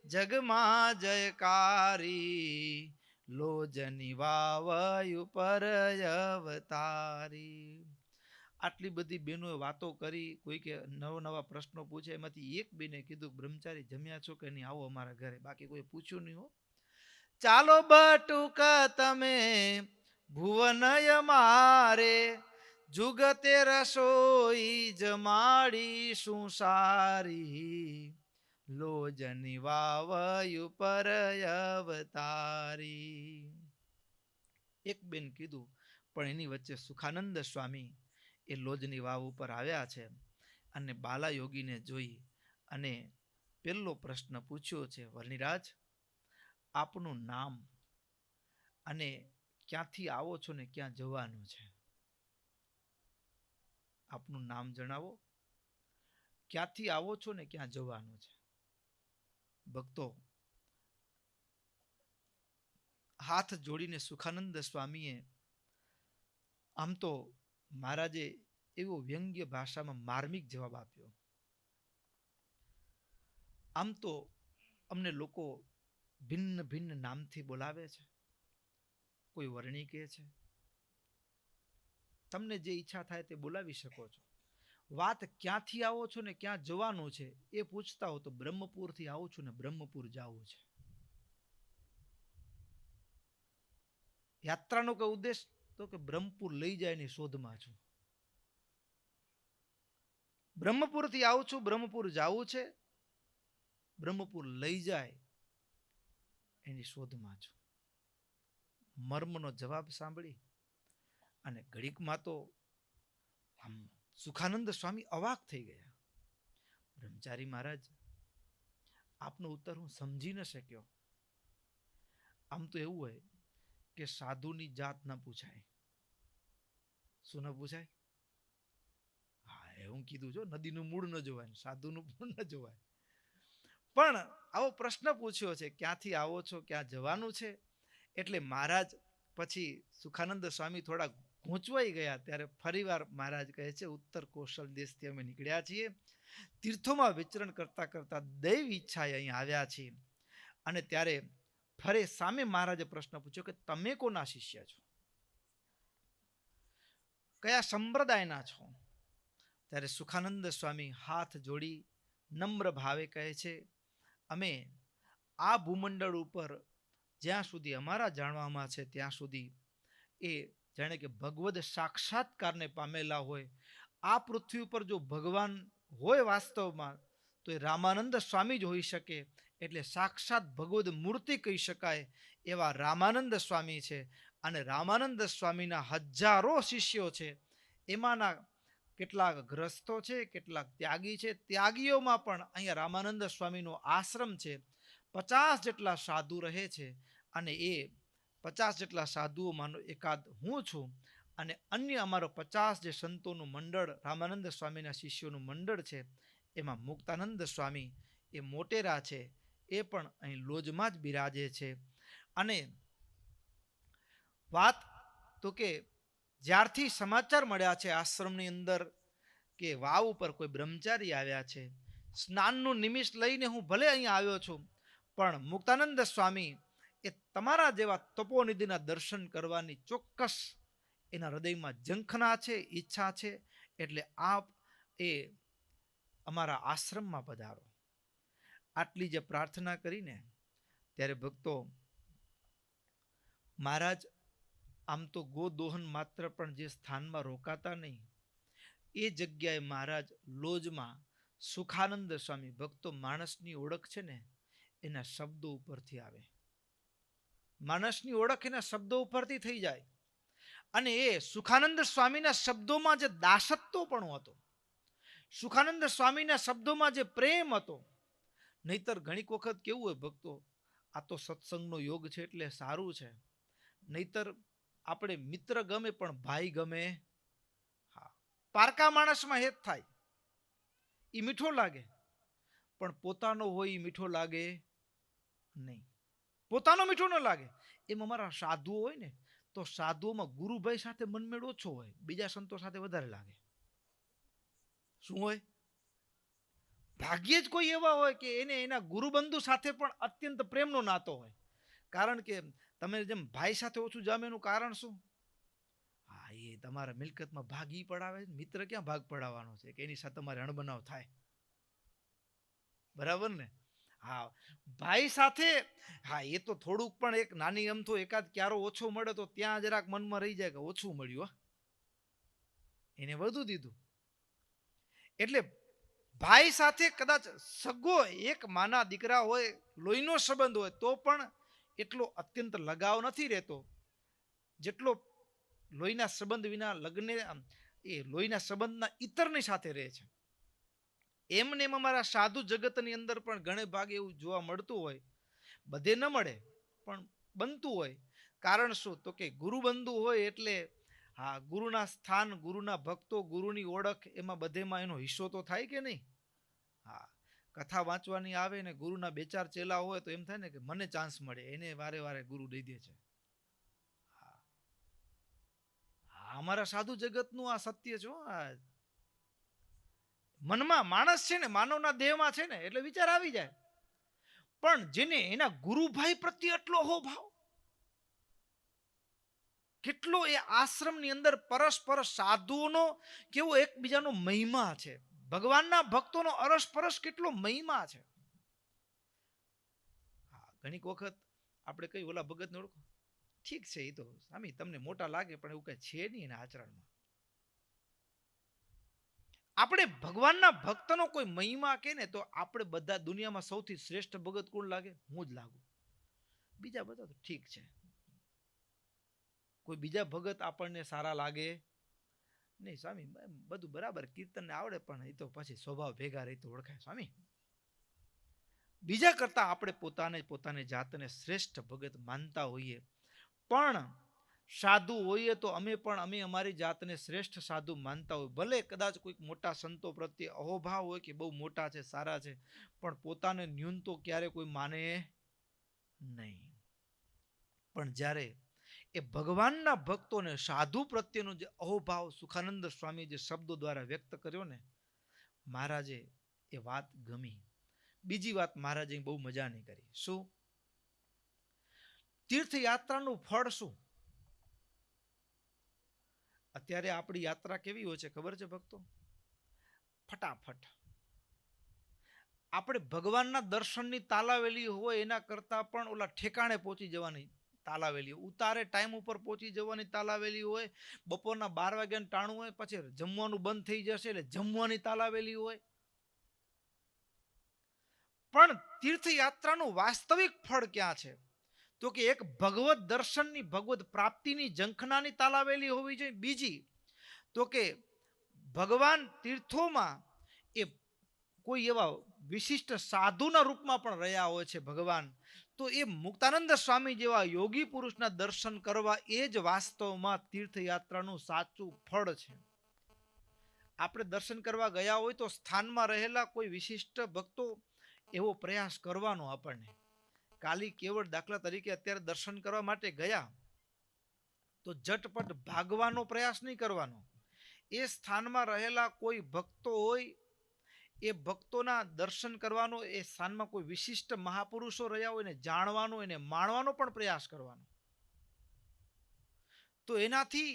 જગમાં જયકારી, લોજની વાવયુ પર અવતારી. આટલી બધી બહેનોએ વાતો કરી, કોઈ કે નવા પ્રશ્નો પૂછે. એમાંથી એક બેને કીધું, બ્રહ્મચારી જમ્યા છો કે નહીં, આવો અમારા ઘરે. બાકી કોઈ પૂછ્યું નહીં હો. ચાલો બટુક તમે ભુવનય મારે, જુગતે રસોઈ જમાડી શું સારી, લોજની વાવયુ પર અવતારી. એક બેન કીધું, પણ એની વચ્ચે સુખાનંદ સ્વામી એ લોજની વાવ ઉપર આવ્યા છે અને બાલા યોગીને જોઈ અને પહેલો પ્રશ્ન પૂછ્યો છે, વલ્લીરાજ આપનું નામ અને ક્યાંથી આવો છો ને ક્યાં જવાનું છે. આપનું નામ જણાવો, ક્યાંથી આવો છો ને ક્યાં જવાનું છે. ભક્તો હાથ જોડીને સુખાનંદ સ્વામીએ આમ તો મહારાજે એવો વ્યંગ્ય ભાષામાં માર્મિક જવાબ આપ્યો. આમ તો અમને લોકો ભિન્ન ભિન્ન નામથી બોલાવે છે, કોઈ વર્ણી કહે છે, તમને જે ઈચ્છા થાય તે બોલાવી શકો છો. વાત ક્યાંથી આવો છો ને ક્યાં જવાનું છે એ પૂછતા હો તો બ્રહ્મપુરથી આવું છું ને બ્રહ્મપુર જવું છે. યાત્રાનો કઈ ઉદ્દેશ તો કે બ્રહ્મપુર લઈ જાય એની શોધમાં છું. બ્રહ્મપુરથી આવું છું, બ્રહ્મપુર જવું છે, બ્રહ્મપુર લઈ જાય એની શોધમાં છું. મર્મનો જવાબ સાંભળી અને ઘડીકમાં તો આમ સુખાનંદ સ્વામી અવાક થઈ ગયા. બ્રહ્મચારી મહારાજ, આપનો ઉત્તર હું સમજી ન શક્યો. આમ તો એવું હોય કે સાધુની જાત ન પૂછાય. શું ન પૂછાય? હા, એવું કીધું જો, નદીનું મૂળ ન જોવાય, સાધુનું મૂળ ન જોવાય. પણ આવો પ્રશ્ન પૂછ્યો છે, ક્યાંથી આવો છો, ક્યાં જવાનું છે. એટલે મહારાજ પછી સુખાનંદ સ્વામી થોડા ગૂંચવાઈ ગયા. ત્યારે ફરીવાર મહારાજ કહે છે, ઉત્તર કૌશલ દેશથી અમે નીકળ્યા છીએ, તીર્થોમાં વિચરણ કરતા કરતા દૈવ ઈચ્છાએ અહીં આવ્યા છીએ. અને ત્યારે ફરે સામે મહારાજે પ્રશ્ન પૂછ્યો કે તમે કોના શિષ્ય છો, કયા સંપ્રદાયના છો? ત્યારે સુખાનંદ સ્વામી હાથ જોડી નમ્ર ભાવે કહે છે, અમે આ ભૂમંડળ ઉપર જ્યાં સુધી અમારા જાણવામાં છે ત્યાં સુધી એ જાણે કે ભગવદ સાક્ષાત્કારને પામેલા હોય. આ પૃથ્વી ઉપર જો ભગવાન હોય વાસ્તવમાં તો એ રામાનંદ સ્વામી જ હોઈ શકે. એટલે સાક્ષાત ભગવદ મૂર્તિ કહી શકાય એવા રામાનંદ સ્વામી છે. અને રામાનંદ સ્વામીના હજારો શિષ્યો છે. એમાંના કેટલાક ગ્રસ્તો છે, કેટલાક ત્યાગી છે. ત્યાગીઓમાં પણ અહીંયા રામાનંદ સ્વામીનો આશ્રમ છે. 50 જેટલા સાધુ રહે છે. અને એ 50 જેટલા સાધુઓમાંનો એકાદ હું છું. અને અન્ય અમારો 50 જે સંતોનું મંડળ, રામાનંદ સ્વામીના શિષ્યોનું મંડળ છે, એમાં મુક્તાનંદ સ્વામી એ મોટેરા છે, એ પણ અહીં લોજમાં જ બિરાજે છે. અને વાત તો કે જ્યારથી સમાચાર મળ્યા છે આશ્રમની અંદર કે વાવ ઉપર કોઈ બ્રહ્મચારી આવ્યા છે, સ્નાનનું નિમિષ લઈને હું ભલે અહીંયા આવ્યો છું, પણ મુક્તાનંદ સ્વામી એ તમારા જેવા તપોનિધિના દર્શન કરવાની ચોક્કસ એના હૃદયમાં ઝંખના છે, ઈચ્છા છે. એટલે આપ એ અમારા આશ્રમમાં પધારો. આટલી જે પ્રાર્થના કરીને ત્યારે ભક્તો મહારાજ આમ તો ગોદોહન માત્ર પણ જે સ્થાનમાં રોકાતા નહીં, એ જગ્યાએ મહારાજ લોજમાં સુખાનંદ સ્વામી, ભક્તો માણસની ઓળખ છે ને એના શબ્દો ઉપરથી આવે. માણસની ઓળખ એના શબ્દો ઉપરથી થઈ જાય. અને એ સુખાનંદ સ્વામીના શબ્દોમાં જે દાસત્વ પણ હતો, સુખાનંદ સ્વામીના શબ્દોમાં જે પ્રેમ હતો. નહીતર ઘણીક વખત કેવું હોય ભક્તો, આ તો સત્સંગનો યોગ છે એટલે સારું છે. નહીતર આપણે મિત્ર ગમે પણ ભાઈ ગમે, હા, પારકા માણસમાં હેત થાય, એ મીઠો લાગે, પણ પોતાનો હોય એ મીઠો લાગે નહીં. પોતાનો મીઠો ન લાગે. એમ અમારા સાધુઓ હોય ને, તો સાધુઓમાં ગુરુભાઈ સાથે મનમેળ ઓછો હોય, બીજા સંતો સાથે વધારે લાગે. શું હોય? ભાગ્યે જ કોઈ એવા હોય કે એને એના ગુરુબંધુ સાથે પણ અત્યંત પ્રેમનો નાતો હોય. કારણ કે તમે જેમ ભાઈ સાથે ઓછું જામે એનું કારણ શું? હા, એ તમારા મિલકતમાં ભાગ ઈ પડાવે. મિત્ર ક્યાં ભાગ પડાવવાનો છે કે એની સાથે તમારે અણબનાવ થાય? બરાબર ને? હા, ભાઈ સાથે હા, એ તો થોડુંક પણ એક નાની અમથો એકાદ ક્યારો ઓછો મળે તો ત્યાં જરાક મનમાં રહી જાય કે ઓછું મળ્યું, એને વધુ દીધું. એટલે ભાઈ સાથે કદાચ સગો એક માના દીકરા હોય, લોહીનો સંબંધ હોય, તો પણ એટલો અત્યંત લગાવ નથી રહેતો જેટલો લોહીના સંબંધ વિના લગ્ન, એ લોહીના સંબંધના ઈતરની સાથે રહે છે. એમને એમ અમારા સાધુ જગતની અંદર પણ ઘણે ભાગે એવું જોવા મળતું હોય. બધે ન મળે પણ બનતું હોય. કારણ શું? તો કે ગુરુબંધુ હોય એટલે હા, ગુરુના સ્થાન, ગુરુના ભક્તો, ગુરુની ઓળખ, એમાં બધેમાં એનો હિસ્સો તો થાય કે નહીં? હા, કથા વાંચવાની આવે ને ગુરુના બે ચાર ચેલા હોય તો એમ થાય ને કે મને ચાન્સ મળે, એને વારે વારે ગુરુ દઈ દે છે. હા, હા, અમારા સાધુ જગતનું આ સત્ય છે હો. આ મનમાં માણસ છે ને, માનવના દેહમાં છે ને, એટલે વિચાર આવી જાય. પણ જેને એના ગુરુભાઈ પ્રત્યે એટલો ભાવ, કેટલો એ આશ્રમની અંદર પરસ્પર સાધુઓનો કેવો એકબીજાનો મહિમા છે, ભગવાનના ભક્તોનો અરસપરસ કેટલો મહિમા છે. હા, ઘણીક વખત આપણે કઈ ઓલા ભગતને ઓળખો, ઠીક છે એ તો સ્વામી તમને મોટા લાગે પણ એવું કઈ છે નહીં એના આચરણમાં. આપણે ભગવાનના ભક્તનો કોઈ મહિમા કે ને તો આપણે બધા દુનિયામાં સૌથી શ્રેષ્ઠ ભગત કોણ લાગે? હું જ લાગુ. બીજા બધા તો ઠીક છે. કોઈ બીજા ભગત આપણને સારા લાગે નહીં. સ્વામી બધું બરાબર, કીર્તનને આવડે પણ એ તો પછી સ્વભાવ ભેગા રહી તો ઓળખાય સ્વામી. બીજા કરતા આપણે પોતાની જાતને શ્રેષ્ઠ ભગત માનતા હોઈએ, પણ સાધુ હોઈએ તો અમે અમારી જાતને શ્રેષ્ઠ સાધુ માનતા હોય. ભલે કદાચ કોઈક મોટા સંતો પ્રત્યે અહોભાવ હોય કે બહુ મોટા છે, સારા છે, પણ પોતાને ન્યૂન તો ક્યારે કોઈ માને નહીં. પણ જ્યારે એ ભગવાનના ભક્તોને સાધુ પ્રત્યેનો જે અહોભાવ સુખાનંદ સ્વામી જે શબ્દો દ્વારા વ્યક્ત કર્યો ને, મહારાજે એ વાત ગમી. બીજી વાત મહારાજે બહુ મજાની કરી. શું? તીર્થયાત્રાનું ફળ શું? અત્યારે આપણી યાત્રા કેવી હોય છે ખબર છે ભક્તો? ફટાફટ. આપણે ભગવાનના દર્શનની તાલાવેલી હોય એના કરતા પણ ઓલા ઠેકાણે પહોંચી જવાની તાલાવેલી, ઉતારે ટાઈમ ઉપર પહોંચી જવાની તાલાવેલી હોય. બપોરના 12 વાગ્યાનું ટાણું હોય, પછી જમવાનું બંધ થઈ જશે એટલે જમવાની તાલાવેલી હોય. પણ તીર્થયાત્રાનું વાસ્તવિક ફળ ક્યાં છે? તો કે એક ભગવત દર્શનની, ભગવત પ્રાપ્તિની ઝંખનાની તાલાવેલી હોવી જોઈએ. બીજી તો કે ભગવાન તીર્થોમાં એ કોઈ એવા વિશિષ્ટ સાધુના રૂપમાં પણ રહ્યા હોય છે ભગવાન, તો એ મુક્તાનંદ સ્વામી જેવા યોગી પુરુષના દર્શન કરવા એ જ વાસ્તવમાં તીર્થયાત્રાનું સાચું ફળ છે. આપણે દર્શન કરવા ગયા હોય તો સ્થાનમાં રહેલા કોઈ વિશિષ્ટ ભક્તો એવો પ્રયાસ કરવાનો આપણને. કાલી કેવળ દાખલા તરીકે અત્યારે દર્શન કરવા માટે ગયા તો ઝટપટ ભાગવાનો પ્રયાસ નહીં કરવાનો. એ સ્થાનમાં રહેલા કોઈ ભક્તો હોય, એ ભક્તોના દર્શન કરવાનો, એ સ્થાનમાં કોઈ વિશિષ્ટ મહાપુરુષો રહ્યા હોય ને જાણવાનો, એને માણવાનો પણ પ્રયાસ કરવાનો. તો એનાથી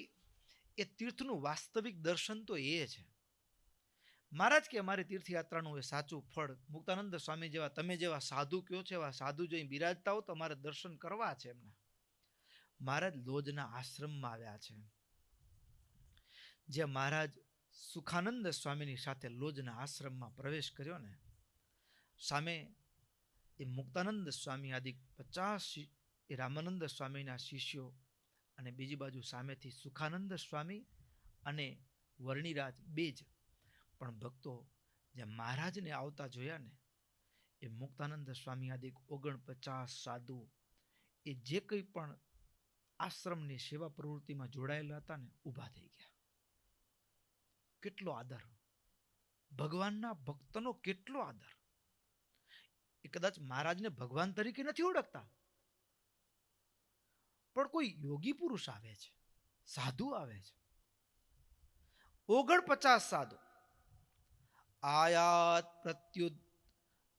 એ તીર્થનું વાસ્તવિક દર્શન તો એ છે. મહારાજ કે અમારી તીર્થયાત્રાનું એ સાચું ફળ મુક્તાનંદ સ્વામી જેવા તમે જેવા સાધુ કયો છે, એવા સાધુ જો બિરાજતા હો તો અમારે દર્શન કરવા છે એમના. મહારાજ લોજના આશ્રમમાં આવ્યા છે. જે મહારાજ સુખાનંદ સ્વામીની સાથે લોજના આશ્રમમાં પ્રવેશ કર્યો ને, સામે એ મુક્તાનંદ સ્વામી આદિ 50 એ રામાનંદ સ્વામીના શિષ્યો, અને બીજી બાજુ સામેથી સુખાનંદ સ્વામી અને વર્ણિરાજ બે જ. પણ ભક્તો જે મહારાજને આવતા જોયા ને, એ મુક્તાનંદ સ્વામી આદિ 49 સાધુ, એ જે કંઈ પણ આશ્રમની સેવા પ્રવૃત્તિમાં જોડાયેલા હતા ને, ઊભા થઈ ગયા. કેટલો આદર! ભગવાનના ભક્તનો કેટલો આદર! એ કદાચ મહારાજને ભગવાન તરીકે નથી ઓળખતા, પણ કોઈ યોગી પુરુષ આવે છે, સાધુ આવે છે. 49 સાધુ. આયાત પ્રત્યુત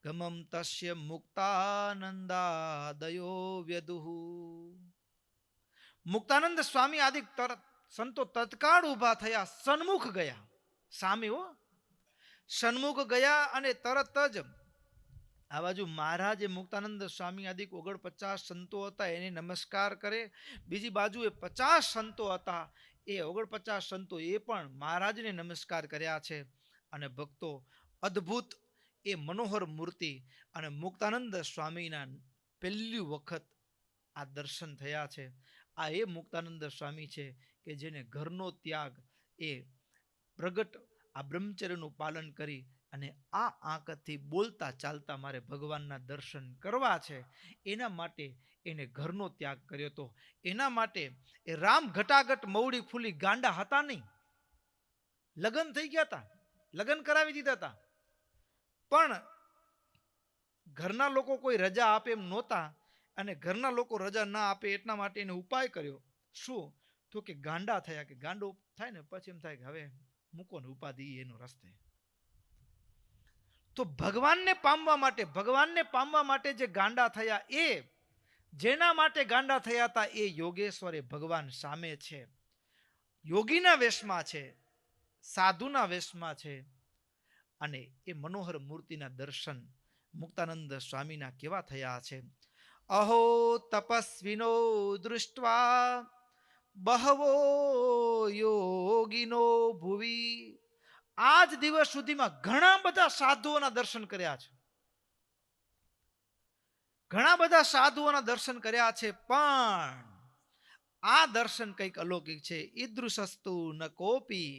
ગમમ તસ્ય મુક્તાનંદાદયો વ્યદુહુ. મુક્તાનંદ સ્વામી આદિ સંતો તત્કાળ ઊભા થયા, સન્મુખ ગયા. સામે હો, સન્મુખ ગયા અને તરત જ આ બાજુ મહારાજ મુક્તાનંદ સ્વામી આદિ 49 સંતો હતા એને નમસ્કાર કરે. બીજી બાજુ એ 50 સંતો હતા, એ 49 સંતો એ પણ મહારાજને નમસ્કાર કર્યા છે. અને ભક્તો અદ્ભુત એ મનોહર મૂર્તિ અને મુક્તાનંદ સ્વામીના પહેલી વખત આ દર્શન થયા છે. આ એ મુક્તાનંદ સ્વામી છે કે જેને ઘરનો ત્યાગ એ પ્રગટ આ બ્રહ્મચર્યનું પાલન કરી અને આ આંખથી બોલતા ચાલતા મારે ભગવાનના દર્શન કરવા છે, એના માટે એને ઘરનો ત્યાગ કર્યો હતો. એના માટે એ રામ ઘટાઘટ મવડી ફૂલી ગાંડા હતા નહીં. લગ્ન થઈ ગયા હતા, લગ્ન કરાવી દીધા હતા, પણ ઘરના લોકો કોઈ રજા આપે એમ નહોતા. અને ઘરના લોકો રજા ના આપે એટલા માટે એને ઉપાય કર્યો. શું? તો કે ગાંડા થયા. કે ગાંડો થાય ને પછી એમ થાય કે હવે મૂકો ને ઉપાધિ એનો રસ્તે. તો ભગવાનને પામવા માટે જે ગાંડા થયા, એ જેના માટે ગાંડા થયા હતા એ યોગેશ્વર, એ ભગવાન સામે છે, યોગીના વેશમાં છે, સાધુના વેશમાં છે. અને એ મનોહર મૂર્તિના દર્શન મુક્તાનંદ સ્વામીના કેવા થયા છે. અહો તપસ્વીનો દૃષ્ટવા બહવો યોગીનો ભુવી. આજ દિવસ સુધીમાં ઘણા બધા સાધુઓના દર્શન કર્યા છે, ઘણા બધા સાધુઓના દર્શન કર્યા છે, પણ આ દર્શન કંઈક અલૌકિક છે. ઈદૃશસ્તુ ન કોપી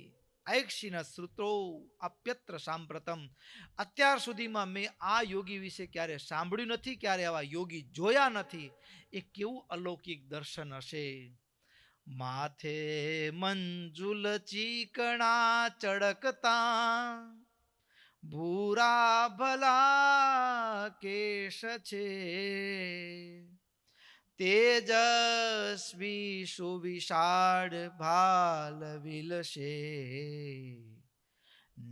ઐક્ષિન શ્રુતો અપ્યત્ર સાંપ્રતમ. અત્યાર સુધીમાં મેં આ યોગી વિશે ક્યારે સાંભળ્યું નથી, ક્યારે આવા યોગી જોયા નથી. એ કેવું અલૌકિક દર્શન હશે. માથે મંજુલ ચીકણા ચળકતા, ભૂરા ભલા કેશ છે, તેજસ્વી સુવિશાળ ભાલ વિલશે,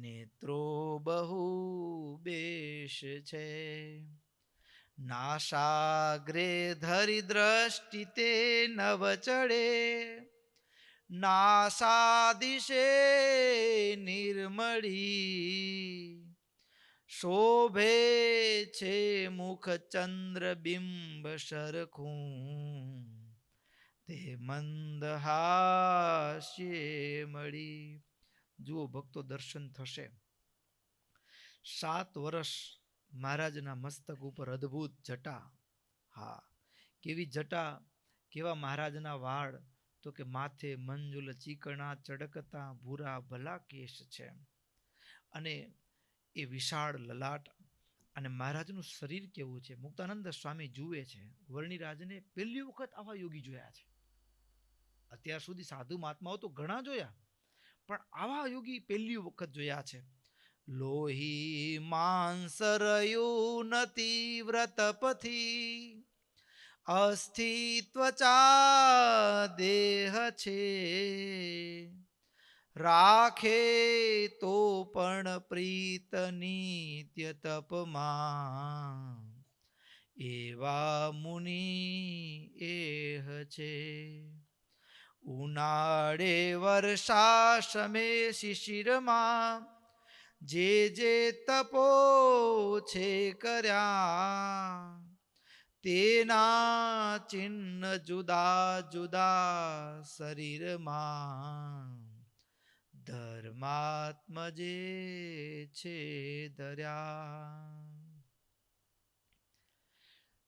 નેત્રો બહુ બેશ છે. નાસાગ્રે ધરી દ્રષ્ટિ તે નવ ચડે, નાસાદિશે નિર્મળી, શોભે છે મુખ ચંદ્ર બિંબ સરખું, તે મંદહાસ્યે મળી. જુઓ ભક્તો, દર્શન થશે. 7 વર્ષ મહારાજના મસ્તક ઉપર અદ્ભુત જટા. હા, કેવી જટા, કેવા મહારાજના વાળ. તો કે માથે મંજુલ ચીકણા ચડકતા, ભૂરા ભલા કેશ છે. અને એ વિશાળ લલાટ. અને મહારાજનું શરીર કેવું છે. મુક્તાનંદ સ્વામી જુએ છે. વર્ણિરાજને પહેલી વખત આવા યોગી જોયા છે. અત્યાર સુધી સાધુ મહાત્માઓ તો ઘણા જોયા, પણ આવા યોગી પહેલી વખત જોયા છે. લોહી માંસરયું નથી વ્રતપથી, અસ્થિત્વચા દેહ છે, રાખે તો પણ પ્રીત નિત્ય તપમાં, એવા મુનિ એહ છે. ઉનાળે વર્ષા સમે શિશિરમાં, જે જે તપો છે કર્યા, તેના ચિહ્ન જુદા જુદા શરીરમાં, ધર્માત્મ જે છે ધર્યા.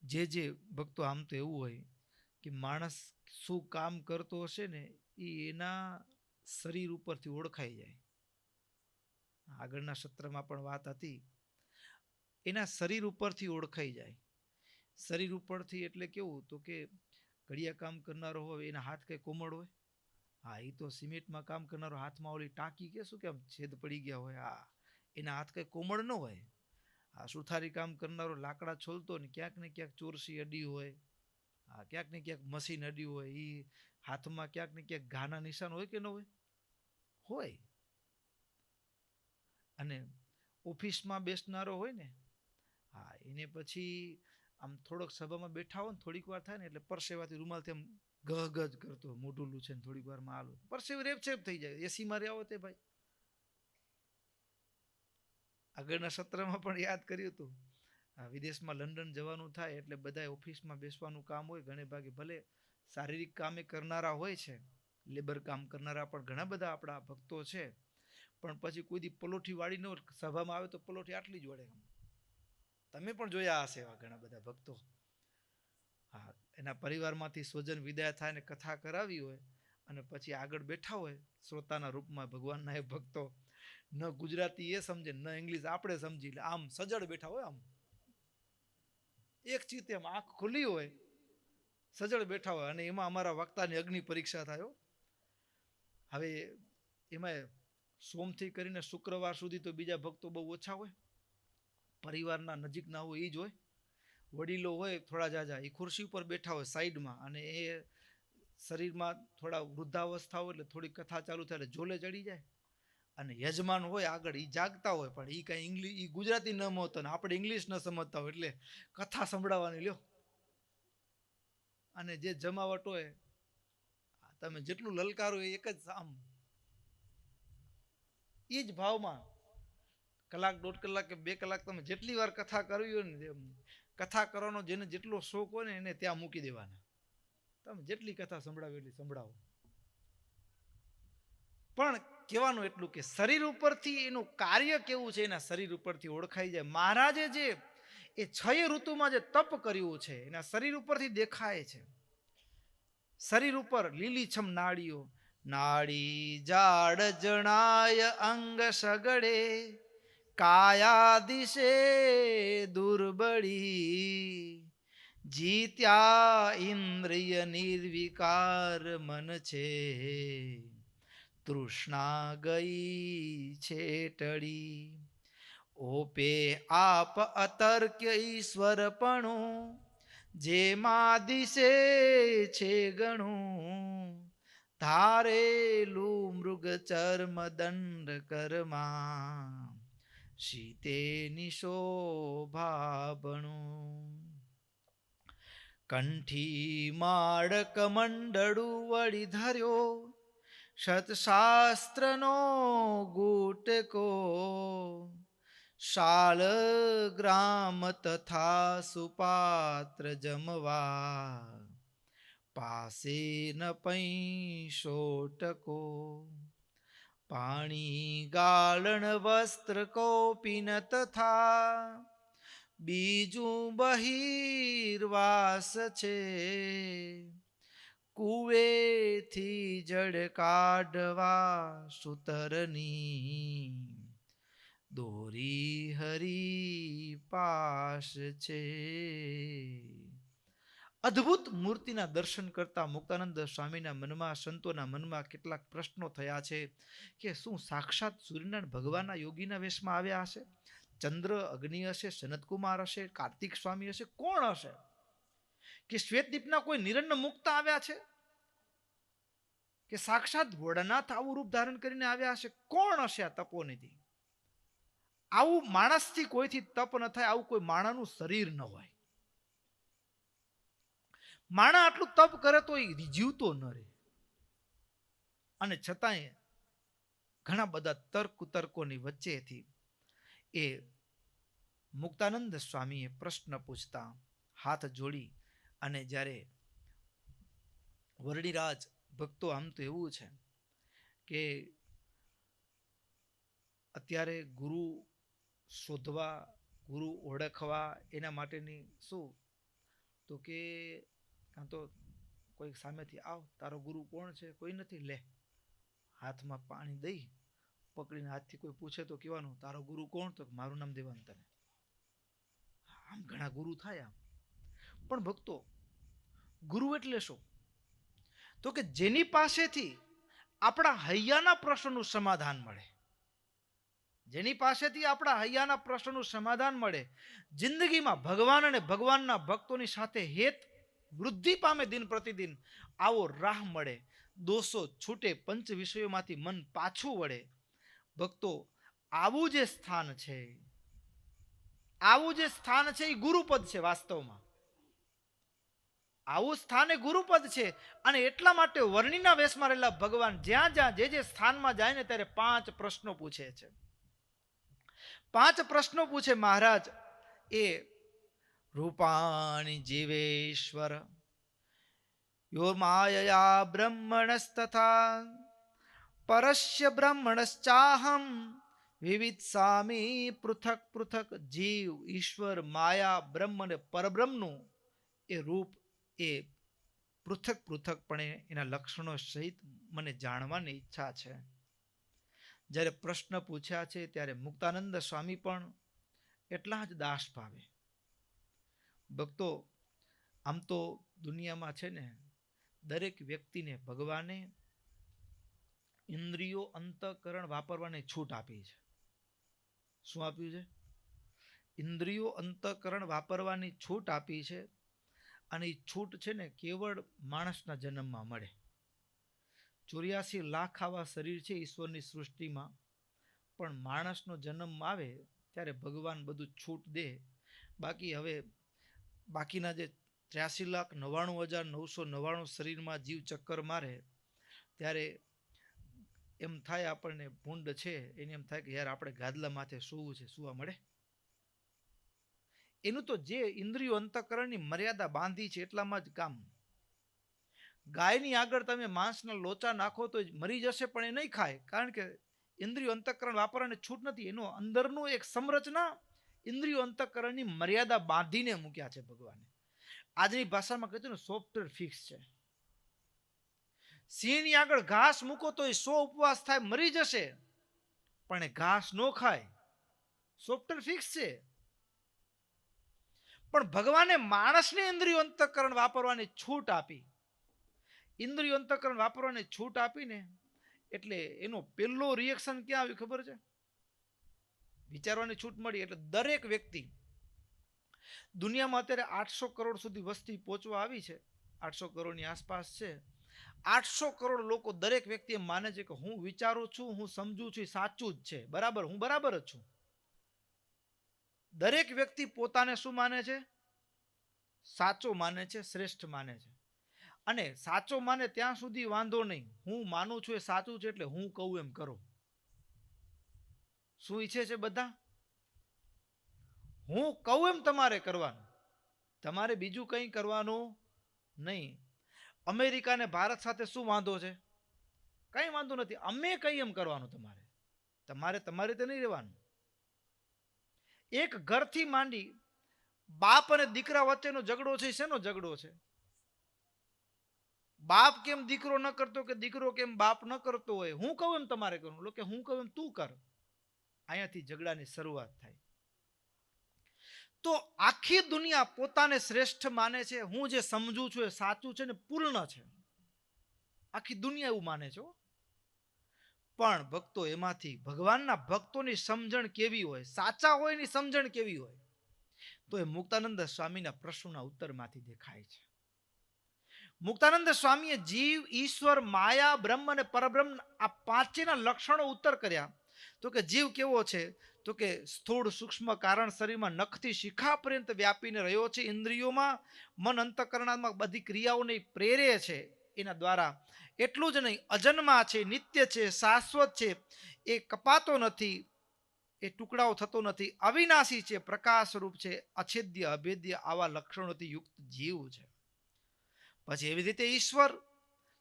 જે ભક્તો, આમ તો એવું હોય કે માણસ શું કામ કરતો હશે ને એ એના શરીર ઉપરથી ઓળખાઈ જાય. આગળના સત્રમાં પણ વાત હતી, એના શરીર ઉપરથી ઓળખાઈ જાય. શરીર ઉપરથી એટલે કેવું? તો કે ઘડિયા કામ કરનારો હોય એના હાથ કઈ કોમળ હોય? હા, એ તો સિમેન્ટમાં કામ કરનારો હાથમાં ઓલી ટાંકી કે શું કેમ છેદ પડી ગયા હોય, હા, એના હાથ કઈ કોમળ ન હોય. આ સુથારી કામ કરનારો લાકડા છોલતો ને ક્યાંક ચોરસી અડી હોય, હા, ક્યાંક ને ક્યાંક મશીન અડી હોય, એ હાથમાં ક્યાંક ને ક્યાંક ઘાના નિશાન હોય કે ન હોય? હોય. અને ઓફિસમાં બેસનારો હોય ને, હા, એને પછી આમ થોડોક સભામાં બેઠા હોય ને થોડીક વાર થાય ને એટલે પરસેવાથી રૂમાલથી આમ ગહ જ કરતો, મોઢું લૂછે ને થોડીક વાર માં આલું પરસેવ રેપછેપ થઈ જાય. એસીમાં રહ્યા હોય તે ભાઈ. આગળના સત્રમાં પણ યાદ કર્યું હતું. વિદેશમાં લંડન જવાનું થાય એટલે બધા ઓફિસમાં બેસવાનું કામ હોય. ઘણે ભાગે ભલે શારીરિક કામે કરનારા હોય છે, લેબર કામ કરનારા પણ ઘણા બધા આપણા ભક્તો છે, પણ પછી કોઈ દી પલોઠી વાળી ન સભામાં આવે તો પલોઠી આટલી જ વળે. તમે પણ જોયા હશે એવા ઘણા બધા ભક્તો. હા, એના પરિવારમાંથી સ્વજન વિદાય થાય ને કથા કરાવી હોય અને પછી આગળ બેઠા હોય શ્રોતાના રૂપમાં ભગવાનના એ ભક્તો, ન ગુજરાતી એ સમજે ન ઇંગ્લિશ આપણે સમજી લે, આમ સજડ બેઠા હોય, આમ એક ચીતે આમ આંખ ખુલ્લી હોય, સજડ બેઠા હોય. અને એમાં અમારા વક્તાની અગ્નિ પરીક્ષા થાય. હવે એમાં સોમથી કરીને શુક્રવાર સુધી તો બીજા ભક્તો બહુ ઓછા હોય, પરિવારના નજીકના હોય એ જ હોય. વડીલો હોય થોડા જાજા, એ ખુરશી ઉપર બેઠા હોય સાઈડમાં, અને એ શરીરમાં થોડા વૃદ્ધાવસ્થા હોય એટલે થોડી કથા ચાલુ થાય એટલે જોલે ચડી જાય. અને યજમાન હોય આગળ, એ જાગતા હોય, પણ એ કાંઈ ઇંગ્લિશ, એ ગુજરાતી ન મળતો ને આપણે ઇંગ્લિશ ન સમજતા હોય એટલે કથા સંભળાવવાની લ્યો. અને જે જમાવટ હોય, તમે જેટલું લલકારો એ એક જ આમ એ જ ભાવમાં કલાક, 1.5 કલાક કે 2 કલાક તમે જેટલી વાર કથા કરવી હોય ને, કથા કરવાનો જેને જેટલો શોખ હોય ને એને ત્યાં મૂકી દેવાના. તમે જેટલી કથા સંભળાવો એટલી સંભળાવો. પણ કહેવાનું એટલું કે શરીર ઉપરથી એનું કાર્ય કેવું છે એના શરીર ઉપરથી ઓળખાઈ જાય. મહારાજે જે એ 6 ઋતુમાં જે તપ કર્યું છે એના શરીર ઉપરથી દેખાય છે. શરીર ઉપર લીલીછમ નાડીઓ, નાડી જાડ જણાય અંગ સગડે, કાયા દિશે દુર્બળી, જીત્યા ઇન્દ્રિય નિર્વિકાર મન છે, તૃષ્ણા ગઈ છે ટળી. ઓપે આપ અતર્ક્ય ઈશ્વરપણું, જેમાં દિશે છે ગણું, ધારેલું મૃગ ચર્મ દંડ કરમાં, શીતે નિશોભાબણું. કંઠી માળક મંડળું વળી ધર્યો, સતશાસ્ત્રનો ગુટકો, શાલ ગ્રામ તથા સુપાત્ર જમવા, પાસે ન પૈસો ટકો. પાણી ગાળણ વસ્ત્ર કૌપીન તથા, બીજું બહિર્વાસ છે, કુવેથી જળ કાઢવા સુતરની, દોરી હરી પાસ છે. અદ્ભુત મૂર્તિના દર્શન કરતા મુક્તાનંદ સ્વામીના મનમાં, સંતોના મનમાં કેટલાક પ્રશ્નો થયા છે કે શું સાક્ષાત સૂર્યનારાયણ ભગવાનના યોગીના વેશમાં આવ્યા હશે? ચંદ્ર અગ્નિ હશે, સનતકુમાર હશે, કાર્તિક સ્વામી હશે, કોણ હશે? કે શ્વેતદીપના કોઈ નિરન્ન મુક્ત આવ્યા છે, કે સાક્ષાત ભોળાનાથ આવું રૂપ ધારણ કરીને આવ્યા હશે? કોણ હશે આ તપોનિધિ? આવું માણસથી કોઈથી તપ ન થાય, આવું કોઈ માણાનું શરીર ન હોય. માણા આટલું તપ કરે તો એ જીવતો ન રહે. અને છતાંય ઘણા બધા તર્ક કુતર્કોની વચ્ચેથી એ મુક્તાનંદ સ્વામીએ પ્રશ્ન પૂછતા હાથ જોડી, અને જ્યારે વર્ણિરાજ ભક્તો, આમ તો એવું છે કે અત્યારે ગુરુ શોધવા, ગુરુ ઓળખવા એના માટેની શું, તો કે કાં તો કોઈ સામેથી આવ, તારો ગુરુ કોણ છે? કોઈ નથી, લે હાથમાં પાણી દઈ પકડીને હાથથી કોઈ પૂછે તો કહેવાનું તારો ગુરુ કોણ? તો મારું નામ દેવાનું તને. આમ ઘણા ગુરુ થાય આમ. પણ ભક્તો, ગુરુ એટલે શું? તો કે જેની પાસેથી આપણા હૈયાના પ્રશ્નનું સમાધાન મળે, જેની પાસેથી આપણા હૈયાના પ્રશ્નનું સમાધાન મળે, જિંદગીમાં ભગવાન અને ભગવાનના ભક્તોની સાથે હેત વૃદ્ધિ પામે દિન પ્રતિદિન, આવો રાહ મળે, દોષો છૂટે, પંચ વિષયોમાંથી મન પાછું વળે. ભક્તો, આવું જે સ્થાન છે, આવું જે સ્થાન છે એ ગુરુપદ છે. વાસ્તવમાં આવું સ્થાન એ ગુરુપદ છે. અને એટલા માટે વર્ણિના વેશમાં રહેલા ભગવાન જ્યાં જ્યાં જે સ્થાનમાં જાય ને ત્યારે 5 પ્રશ્નો પૂછે છે. 5 પ્રશ્નો પૂછે મહારાજ. એ રૂપાણી જીવેશ્વર, યો માયયા બ્રહ્મણસ્તથા, પરસ્ય બ્રહ્મણશ્ચાહમ, વિવિધ સામી પૃથક પૃથક. જીવ, ઈશ્વર, માયા, બ્રહ્મ અને પરબ્રહ્મનું એ રૂપ એ પૃથક પૃથકપણે એના લક્ષણો સહિત મને જાણવાની ઈચ્છા છે. જ્યારે પ્રશ્ન પૂછ્યા છે ત્યારે મુક્તાનંદ સ્વામી પણ એટલા જ દાસ ભાવે. ભક્તો, આમ તો દુનિયામાં છે ને દરેક વ્યક્તિને ભગવાને ઇન્દ્રિયો અંતઃકરણ વાપરવાની છૂટ આપી છે. શું આપ્યું છે? ઇન્દ્રિયો અંતઃકરણ વાપરવાની છૂટ આપી છે. અને એ છૂટ છે ને કેવળ માણસના જન્મમાં મળે. 84 લાખ આવા શરીર છે ઈશ્વરની સૃષ્ટિમાં, પણ માણસનો જન્મ આવે ત્યારે ભગવાન બધું છૂટ દે. બાકી હવે બાકીના જે 83,99,999 શરીરમાં જીવ ચક્કર મારે ત્યારે એમ થાય આપણને ભૂંડ છે એને એમ થાય કે યાર આપણે ગાદલા માથે સૂવું છે, સૂવા મળે. એનું તો જે ઇન્દ્રિયો અંતઃકરણની મર્યાદા બાંધી છે એટલામાં જ કામ. ગાયની આગળ તમે માંસના લોચા નાખો તો મરી જશે પણ એ નહીં ખાય, કારણ કે ઇન્દ્રિયો અંતઃકરણ વાપરવાની છૂટ નથી. એનો અંદરનું એક સંરચના ઇન્દ્રિયો અંતઃકરણની મર્યાદા બાંધીને મૂક્યા છે ભગવાને. આજની ભાષામાં કહેતું ને સોફ્ટવેર ફિક્સ છે. સિંહની આગળ ઘાસ મૂકો તો એ 100 ઉપવાસ થાય મરી જશે, પણ એ ઘાસ ન ખાય. સોફ્ટવેર ફિક્સ છે. પણ ભગવાને માણસને ઇન્દ્રિયો અંતઃકરણ વાપરવાની છૂટ આપી. ઇન્દ્રિયો અંતઃકરણ વાપરવાની છૂટ આપીને એટલે એનો પહેલો રિએક્શન ક્યાં આવ્યું ખબર છે? વિચારવાની છૂટ મળી એટલે દરેક વ્યક્તિ, દુનિયામાં અત્યારે 800 કરોડ સુધી વસ્તી પહોંચવા આવી છે, 800 કરોડની આસપાસ છે. 800 કરોડ લોકો, દરેક વ્યક્તિ એમ માને છે કે હું વિચારું છું, હું સમજું છું, સાચું જ છે, બરાબર, હું બરાબર જ છું. દરેક વ્યક્તિ પોતાને શું માને છે? સાચો માને છે, શ્રેષ્ઠ માને છે. અને સાચો માને ત્યાં સુધી વાંધો નહીં. હું માનું છું એ સાચું છે એટલે હું કહું એમ કરો. શું ઈચ્છે છે બધા? હું કહું એમ તમારે કરવાનું, તમારે બીજું કંઈ કરવાનું નહીં. અમેરિકાને ભારત સાથે શું વાંધો છે? કંઈ વાંધો નથી. અમે કઈ એમ કરવાનું, તમારે તમારે તે નહીં રહેવાનું. એક ઘરથી માંડી બાપ અને દીકરા વચ્ચેનો ઝઘડો છે. શેનો ઝઘડો છે? બાપ કેમ દીકરો ન કરતો કે દીકરો કેમ બાપ ન કરતો હોય? હું કહું એમ તમારે કરવું, કે હું કહું એમ તું કર. અહીંયાથી ઝઘડાની શરૂઆત થાય. તો આખી દુનિયા પોતાને શ્રેષ્ઠ માને છે. હું જે સમજું છું એ સાચું છે ને પૂર્ણ છે. આખી દુનિયા એવું માને છે. પણ ભક્તો, એમાંથી ભગવાનના ભક્તોની સમજણ કેવી હોય, સાચા હોય ની સમજણ કેવી હોય, તો એ મુક્તાનંદ સ્વામીના પ્રશ્નોના ઉત્તરમાંથી દેખાય છે. મુક્તાનંદ સ્વામીએ જીવ, ઈશ્વર, માયા, બ્રહ્મ અને પરબ્રહ્મ આ પાંચેના લક્ષણો ઉત્તર કર્યા. તો કે જીવ કેવો છે? તો કે સ્થૂળ સૂક્ષ્મ કારણ શરીરમાં નખથી શિખા પર્યંત વ્યાપીને રહ્યો છે. ઇન્દ્રિયોમાં, મન, અંતઃકરણમાં બધી ક્રિયાઓને પ્રેરે છે. એના દ્વારા એટલું જ નહીં, અજન્મા છે, નિત્ય છે, શાશ્વત છે, એ કપાતો નથી, એ ટુકડાઓ થતો નથી, અવિનાશી છે, પ્રકાશ રૂપ છે, અછેદ્ય, અભેદ્ય, આવા લક્ષણોથી યુક્ત જીવ છે. પછી એવી રીતે ઈશ્વર,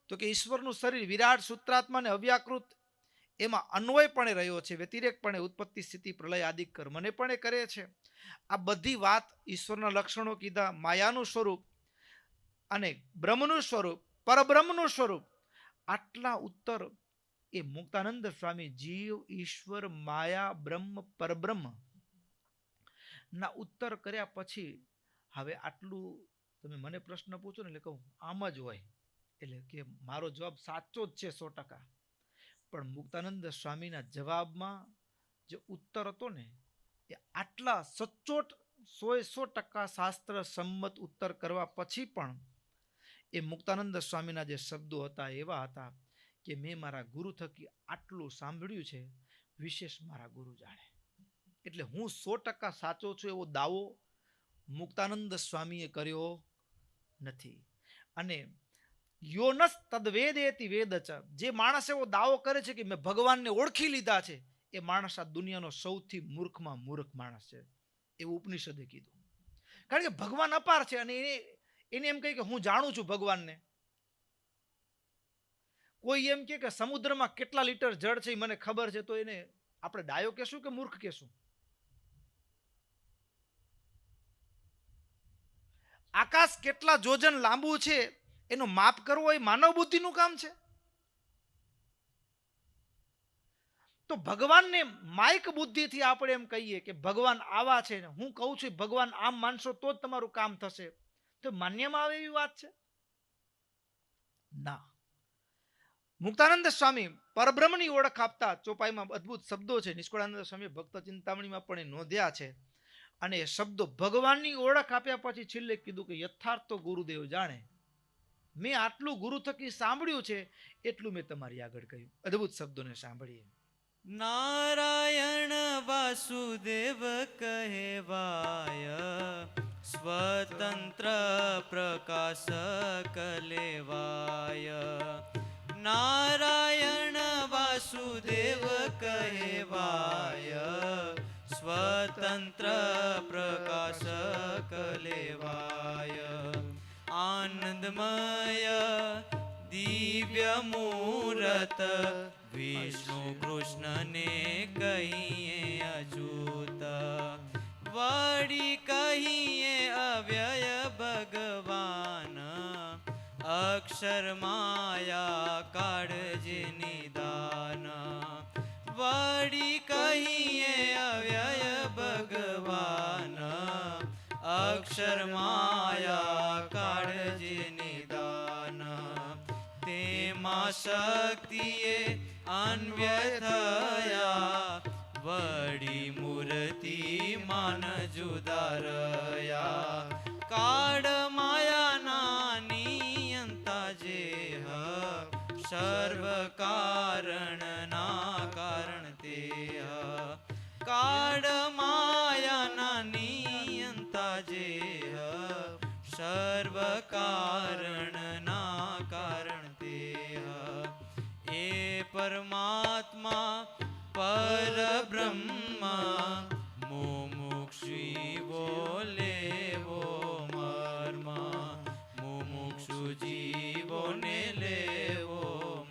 તો કે ઈશ્વરનું શરીર વિરાટ, સૂત્રાત્મા અને અવ્યાકૃત, એમાં અન્વયપણે રહ્યો છે, વ્યતિરેકપણે ઉત્પત્તિ, સ્થિતિ, પ્રલય આદિ કર્મને પણ એ કરે છે. આ બધી વાત ઈશ્વરના લક્ષણો કીધા, માયાનું સ્વરૂપ અને બ્રહ્મનું સ્વરૂપ, પરબ્રહ્મનું સ્વરૂપ. આટલા ઉત્તર એ મુક્તાનંદ સ્વામી જીવ, ઈશ્વર, માયા, બ્રહ્મ, પરબ્રહ્મ ના ઉત્તર કર્યા પછી હવે આટલું તમે મને પ્રશ્ન પૂછો ને એટલે કહું આમ જ હોય, એટલે કે મારો જવાબ સાચો જ છે 100%. પણ મુક્તાનંદ સ્વામીના જવાબમાં જે ઉત્તર હતો ને એ આટલા સચોટ 100% શાસ્ત્ર સંમત ઉત્તર કરવા પછી પણ એ મુક્તાનંદ સ્વામીના જે શબ્દો હતા એવા હતા કે મેં મારા ગુરુ થકી આટલું સાંભળ્યું છે, વિશેષ મારા ગુરુ જાણે. એટલે હું 100% સાચો છું એવો દાવો મુક્તાનંદ સ્વામીએ કર્યો નથી. અને યોનસ તદ્વેદેતિ વેદચ, જે માણસ એવો દાવો કરે છે કે મેં ભગવાનને ઓળખી લીધા છે, એ માણસ આ દુનિયાનો સૌથી મૂર્ખમાં મૂર્ખ માણસ છે, એવું ઉપનિષદે કીધું. કારણ કે ભગવાન અપાર છે અને એને એમ કહે કે હું જાણું છું ભગવાનને. કોઈ એમ કે સમુદ્રમાં કેટલા લીટર જળ છે એ મને ખબર છે, તો એને આપણે ડાયો કહેશું કે મૂર્ખ કહેશું? આકાશ કેટલા જોજન લાંબુ છે એનો માપ કરવો એ માનવ બુદ્ધિનું કામ છે. તો ભગવાનને માઇક બુદ્ધિથી આપણે એમ કહીએ કે ભગવાન આવા છે ને હું કહું છું ભગવાન આમ માનશો તો જ તમારું કામ થશે, તો માન્યમાં આવે એવી વાત છે? ના. મુક્તાનંદ સ્વામી પરબ્રહ્મની ઓળખ આપતા ચોપાઈમાં અદ્ભુત શબ્દો છે, નિષ્કુળાનંદ સ્વામી ભક્ત ચિંતામણીમાં પણ એ નોંધ્યા છે. અને એ શબ્દો ભગવાનની ઓળખ આપ્યા પછી છેલ્લે કીધું કે યથાર્થ તો ગુરુદેવ જાણે. મેં આટલું ગુરુ થકી સાંભળ્યું છે એટલું મેં તમારી આગળ કહ્યું. અદ્ભુત શબ્દોને સાંભળીએ. નારાયણ વાસુદેવ કહેવાય, સ્વતંત્ર પ્રકાશ કલેવાય. નારાયણ વાસુદેવ કહેવાય, સ્વતંત્ર પ્રકાશ કલેવાય. આનંદમય દિવ્ય મૂરત વિષ્ણુ કૃષ્ણને કહીએ અચ્યુત, વળી કહીએ અવ્યય ભગવાન, અક્ષર માયા કાળજે નિદાન. વળી કહીએ અવ્યય ભગવાન, અક્ષર માયા કાળજે નિદાન. તેમાં શક્તિએ અન્વય થયા, વળી મૂર્તિ માન જુદા રહ્યા. કાળ માયાના નિયંતા જે સર્વ કારણના કારણ તે. કાળ માયાના નિયંતા જે સર્વ કારણના કારણ તે. એ પરમાત્મા પરબ્રહ્મ મુમુક્ષુ બોલે વો મર્મ, મુમુક્ષુ જીવોને લેવો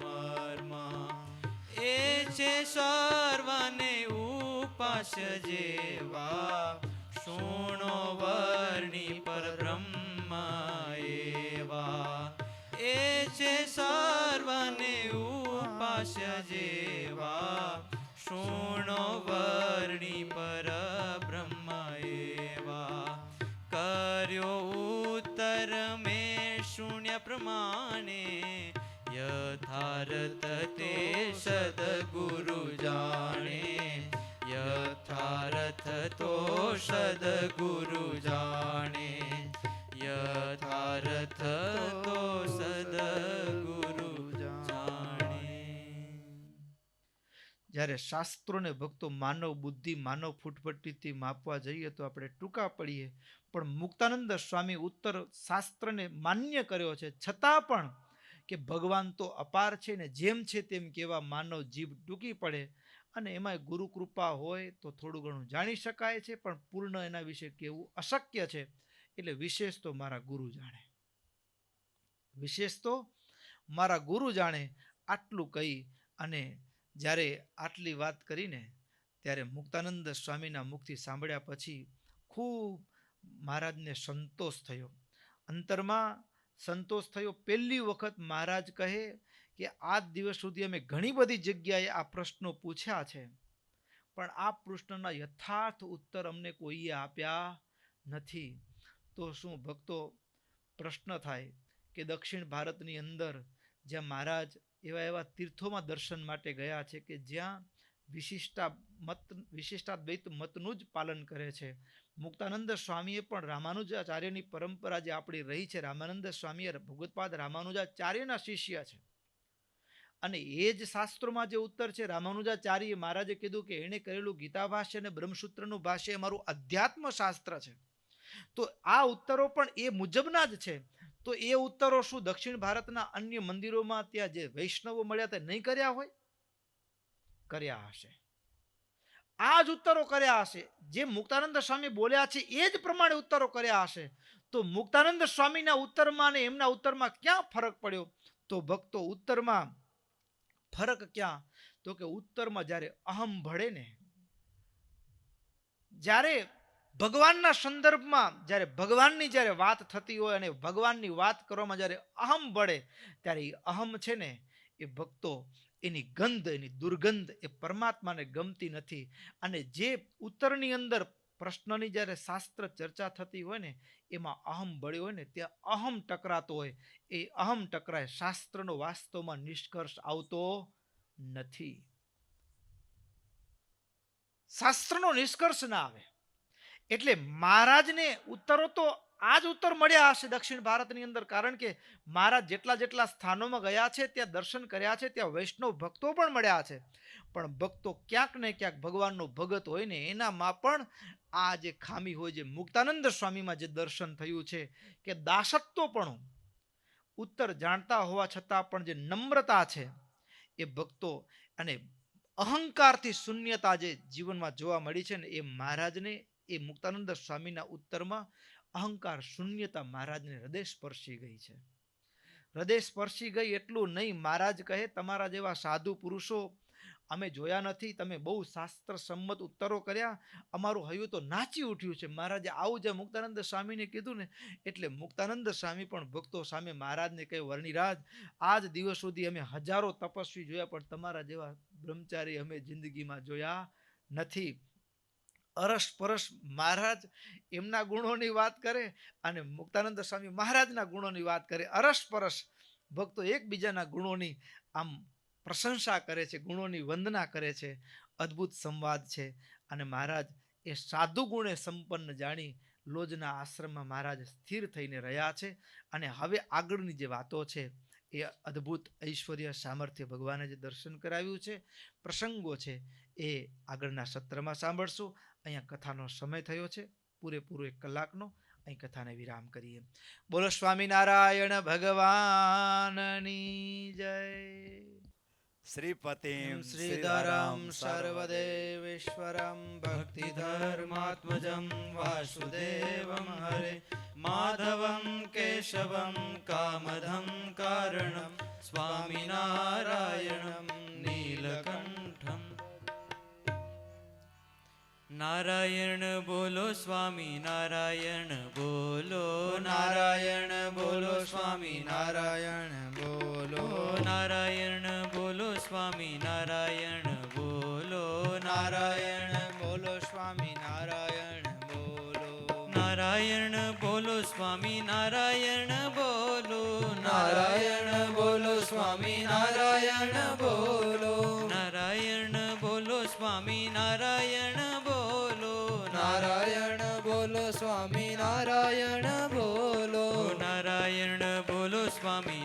મર્મ. એ છે સર્વને ઉપાસ્ય જેવા, શુણો વર્ણિ પરબ્રહ્મ એવા. એ છે સર્વને ઉપાસ્ય જેવા, શુણો વર્ણિ પરબ્રહ્મ એવા. કર્યો ઉત્તર મેં શૂન્ય પ્રમાણે, યથાર્થ તે સદગુરુ જાણે. યથાર્થ તો સદગુરુ જાણે, યથાર્થ તો સદગુરુ જાણે. જ્યારે શાસ્ત્રોને ભક્તો માનવ બુદ્ધિ માનવ ફૂટપટ્ટીથી માપવા જઈએ તો આપણે ટૂંકા પડીએ, પણ મુક્તાનંદ સ્વામી ઉત્તર શાસ્ત્રને માન્ય કર્યો છે, છતાં પણ કે ભગવાન તો અપાર છે ને જેમ છે તેમ કેવા માનવ જીભ ટૂંકી પડે. અને એમાં ગુરુ કૃપા હોય તો થોડું ઘણું જાણી શકાય છે, પણ પૂર્ણ એના વિશે કહેવું અશક્ય છે. એટલે વિશેષ તો મારા ગુરુ જાણે, વિશેષ તો મારા ગુરુ જાણે. આટલું કહી અને જ્યારે આટલી વાત કરીને ત્યારે મુક્તાનંદ સ્વામીના મુખથી સાંભળ્યા પછી ખૂબ મહારાજને સંતોષ થયો, અંતરમાં સંતોષ થયો. પહેલી વખત મહારાજ કહે કે આજ દિવસ સુધી અમે ઘણી બધી જગ્યાએ આ પ્રશ્નો પૂછ્યા છે, પણ આ પ્રશ્નના યથાર્થ ઉત્તર અમને કોઈએ આપ્યા નથી. તો શું ભક્તો પ્રશ્ન થાય કે દક્ષિણ ભારતની અંદર જ્યાં મહારાજ એવા એવા તીર્થોમાં દર્શન માટે ગયા છે કે જ્યાં વિશિષ્ટાદ્વૈત મતનું જ પાલન કરે છે. મુક્તાનંદ સ્વામીએ પણ રામાનુજાચાર્યની પરંપરા જે આપણી રહી છે, રામાનંદ સ્વામી ભગવત્પાદ રામાનુજાચાર્યના શિષ્ય છે. અને એ જ શાસ્ત્રોમાં જે ઉત્તર છે રામાનુજાચાર્ય મહારાજે કીધું કે એણે કરેલું ગીતા ભાષ્ય અને બ્રહ્મસૂત્રનું ભાષ્ય અમારું અધ્યાત્મ શાસ્ત્ર છે. તો આ ઉત્તરો પણ એ મુજબના જ છે. તો એ ઉત્તરો શું દક્ષિણ ભારતના અન્ય મંદિરોમાં ત્યાં જે વૈષ્ણવો મળ્યા તે નહીં કર્યા હોય? કર્યા હશે. આ જ ઉત્તરો કર્યા હશે. જે મુક્તાનંદ સ્વામી બોલ્યા છે એ જ પ્રમાણે ઉત્તરો કર્યા હશે. તો મુક્તાનંદ સ્વામીના ઉત્તરમાં અને એમના ઉત્તરમાં ક્યાં ફરક પડ્યો? તો ભક્તો ઉત્તરમાં ફરક ક્યાં? તો કે ઉત્તરમાં જ્યારે અહમ ભળે ને, જ્યારે ભગવાનના સંદર્ભમાં જ્યારે ભગવાનની જ્યારે વાત થતી હોય અને ભગવાનની વાત કરવામાં જ્યારે અહમ ભળે ત્યારે એ અહમ છે ને એ ભક્તો એની ગંધ, એની દુર્ગંધ એ પરમાત્માને ગમતી નથી. અને જે ઉત્તરની અંદર પ્રશ્નની જ્યારે શાસ્ત્ર ચર્ચા થતી હોય ને એમાં અહમ બળ્યો હોય ને ત્યાં અહમ ટકરાતો હોય. એ અહમ ટકરાય, શાસ્ત્રનો વાસ્તવમાં નિષ્કર્ષ આવતો નથી. શાસ્ત્રનો નિષ્કર્ષ ના આવે. એટલે મહારાજને ઉત્તરો તો આ જ ઉત્તર મળ્યા હશે દક્ષિણ ભારતની અંદર, કારણ કે મહારાજ જેટલા જેટલા સ્થાનોમાં ગયા છે ત્યાં દર્શન કર્યા છે, ત્યાં વૈષ્ણવ ભક્તો પણ મળ્યા છે. પણ ભક્તો ક્યાંક ને ક્યાંક ભગવાનનો ભગત હોય ને એનામાં પણ આ જે ખામી હોય, જે મુક્તાનંદ સ્વામીમાં જે દર્શન થયું છે કે દાસત્વપણું, ઉત્તર જાણતા હોવા છતાં પણ જે નમ્રતા છે એ ભક્તો, અને અહંકારથી શૂન્યતા જે જીવનમાં જોવા મળી છે ને એ મહારાજને, એ મુક્તાનંદ સ્વામીના ઉત્તરમાં અહંકાર શૂન્યતા મહારાજને હૃદય સ્પર્શી ગઈ છે. હૃદય સ્પર્શી ગઈ એટલું નહીં, મહારાજ કહે તમારા જેવા સાધુ પુરુષો અમે જોયા નથી, તમે બહુ શાસ્ત્ર સંમત ઉત્તરો કર્યા, અમારું હૈયું તો નાચી ઉઠ્યું છે. મહારાજે આવું જે મુક્તાનંદ સ્વામીને કીધું ને એટલે મુક્તાનંદ સ્વામી પણ ભક્તો સામે મહારાજને કહે, વર્ણિરાજ આજ દિવસ સુધી અમે હજારો તપસ્વી જોયા પણ તમારા જેવા બ્રહ્મચારી અમે જિંદગીમાં જોયા નથી. અરસ પરસ મહારાજ એમના ગુણોની વાત કરે અને મુક્તાનંદ સ્વામી મહારાજના ગુણોની વાત કરે. અરસ પરસ ભક્તો એકબીજાના ગુણોની આમ પ્રશંસા કરે છે, ગુણોની વંદના કરે છે. અદ્ભુત સંવાદ છે. અને મહારાજ એ સાધુ ગુણે સંપન્ન જાણી લોજના આશ્રમમાં મહારાજ સ્થિર થઈને રહ્યા છે. અને હવે આગળની જે વાતો છે એ અદ્ભુત ઐશ્વર્ય સામર્થ્ય ભગવાને જે દર્શન કરાવ્યું છે, પ્રસંગો છે, એ આગળના સત્રમાં સાંભળશું. અહીંયા કથાનો સમય થયો છે પૂરેપૂરો 1 કલાકનો. અહીં કથાને વિરામ કરીએ. બોલો સ્વામિનારાયણ ભગવાનની જય. શ્રીપતિમ શ્રીધરમ સર્વદેવેશ્વરમ ભક્તિધર્માત્મજં વાસુદેવમ હરે માધવમ કેશવમ કામધમ કારણમ સ્વામિનારાયણમ નીલકંઠમ. નારાયણ બોલો સ્વામી નારાયણ બોલો, નારાયણ બોલો સ્વામી નારાયણ બોલો, નારાયણ બોલો સ્વામી નારાયણ બોલો, નારાયણ બોલો સ્વામી નારાયણ બોલો, નારાયણ બોલો સ્વામી નારાયણ બોલો, નારાયણ બોલો સ્વામી નારાયણ બોલો, નારાયણ બોલો સ્વામી નારાયણ બોલો, નારાયણ બોલો સ્વામી નારાયણ બોલો, નારાયણ બોલો સ્વામી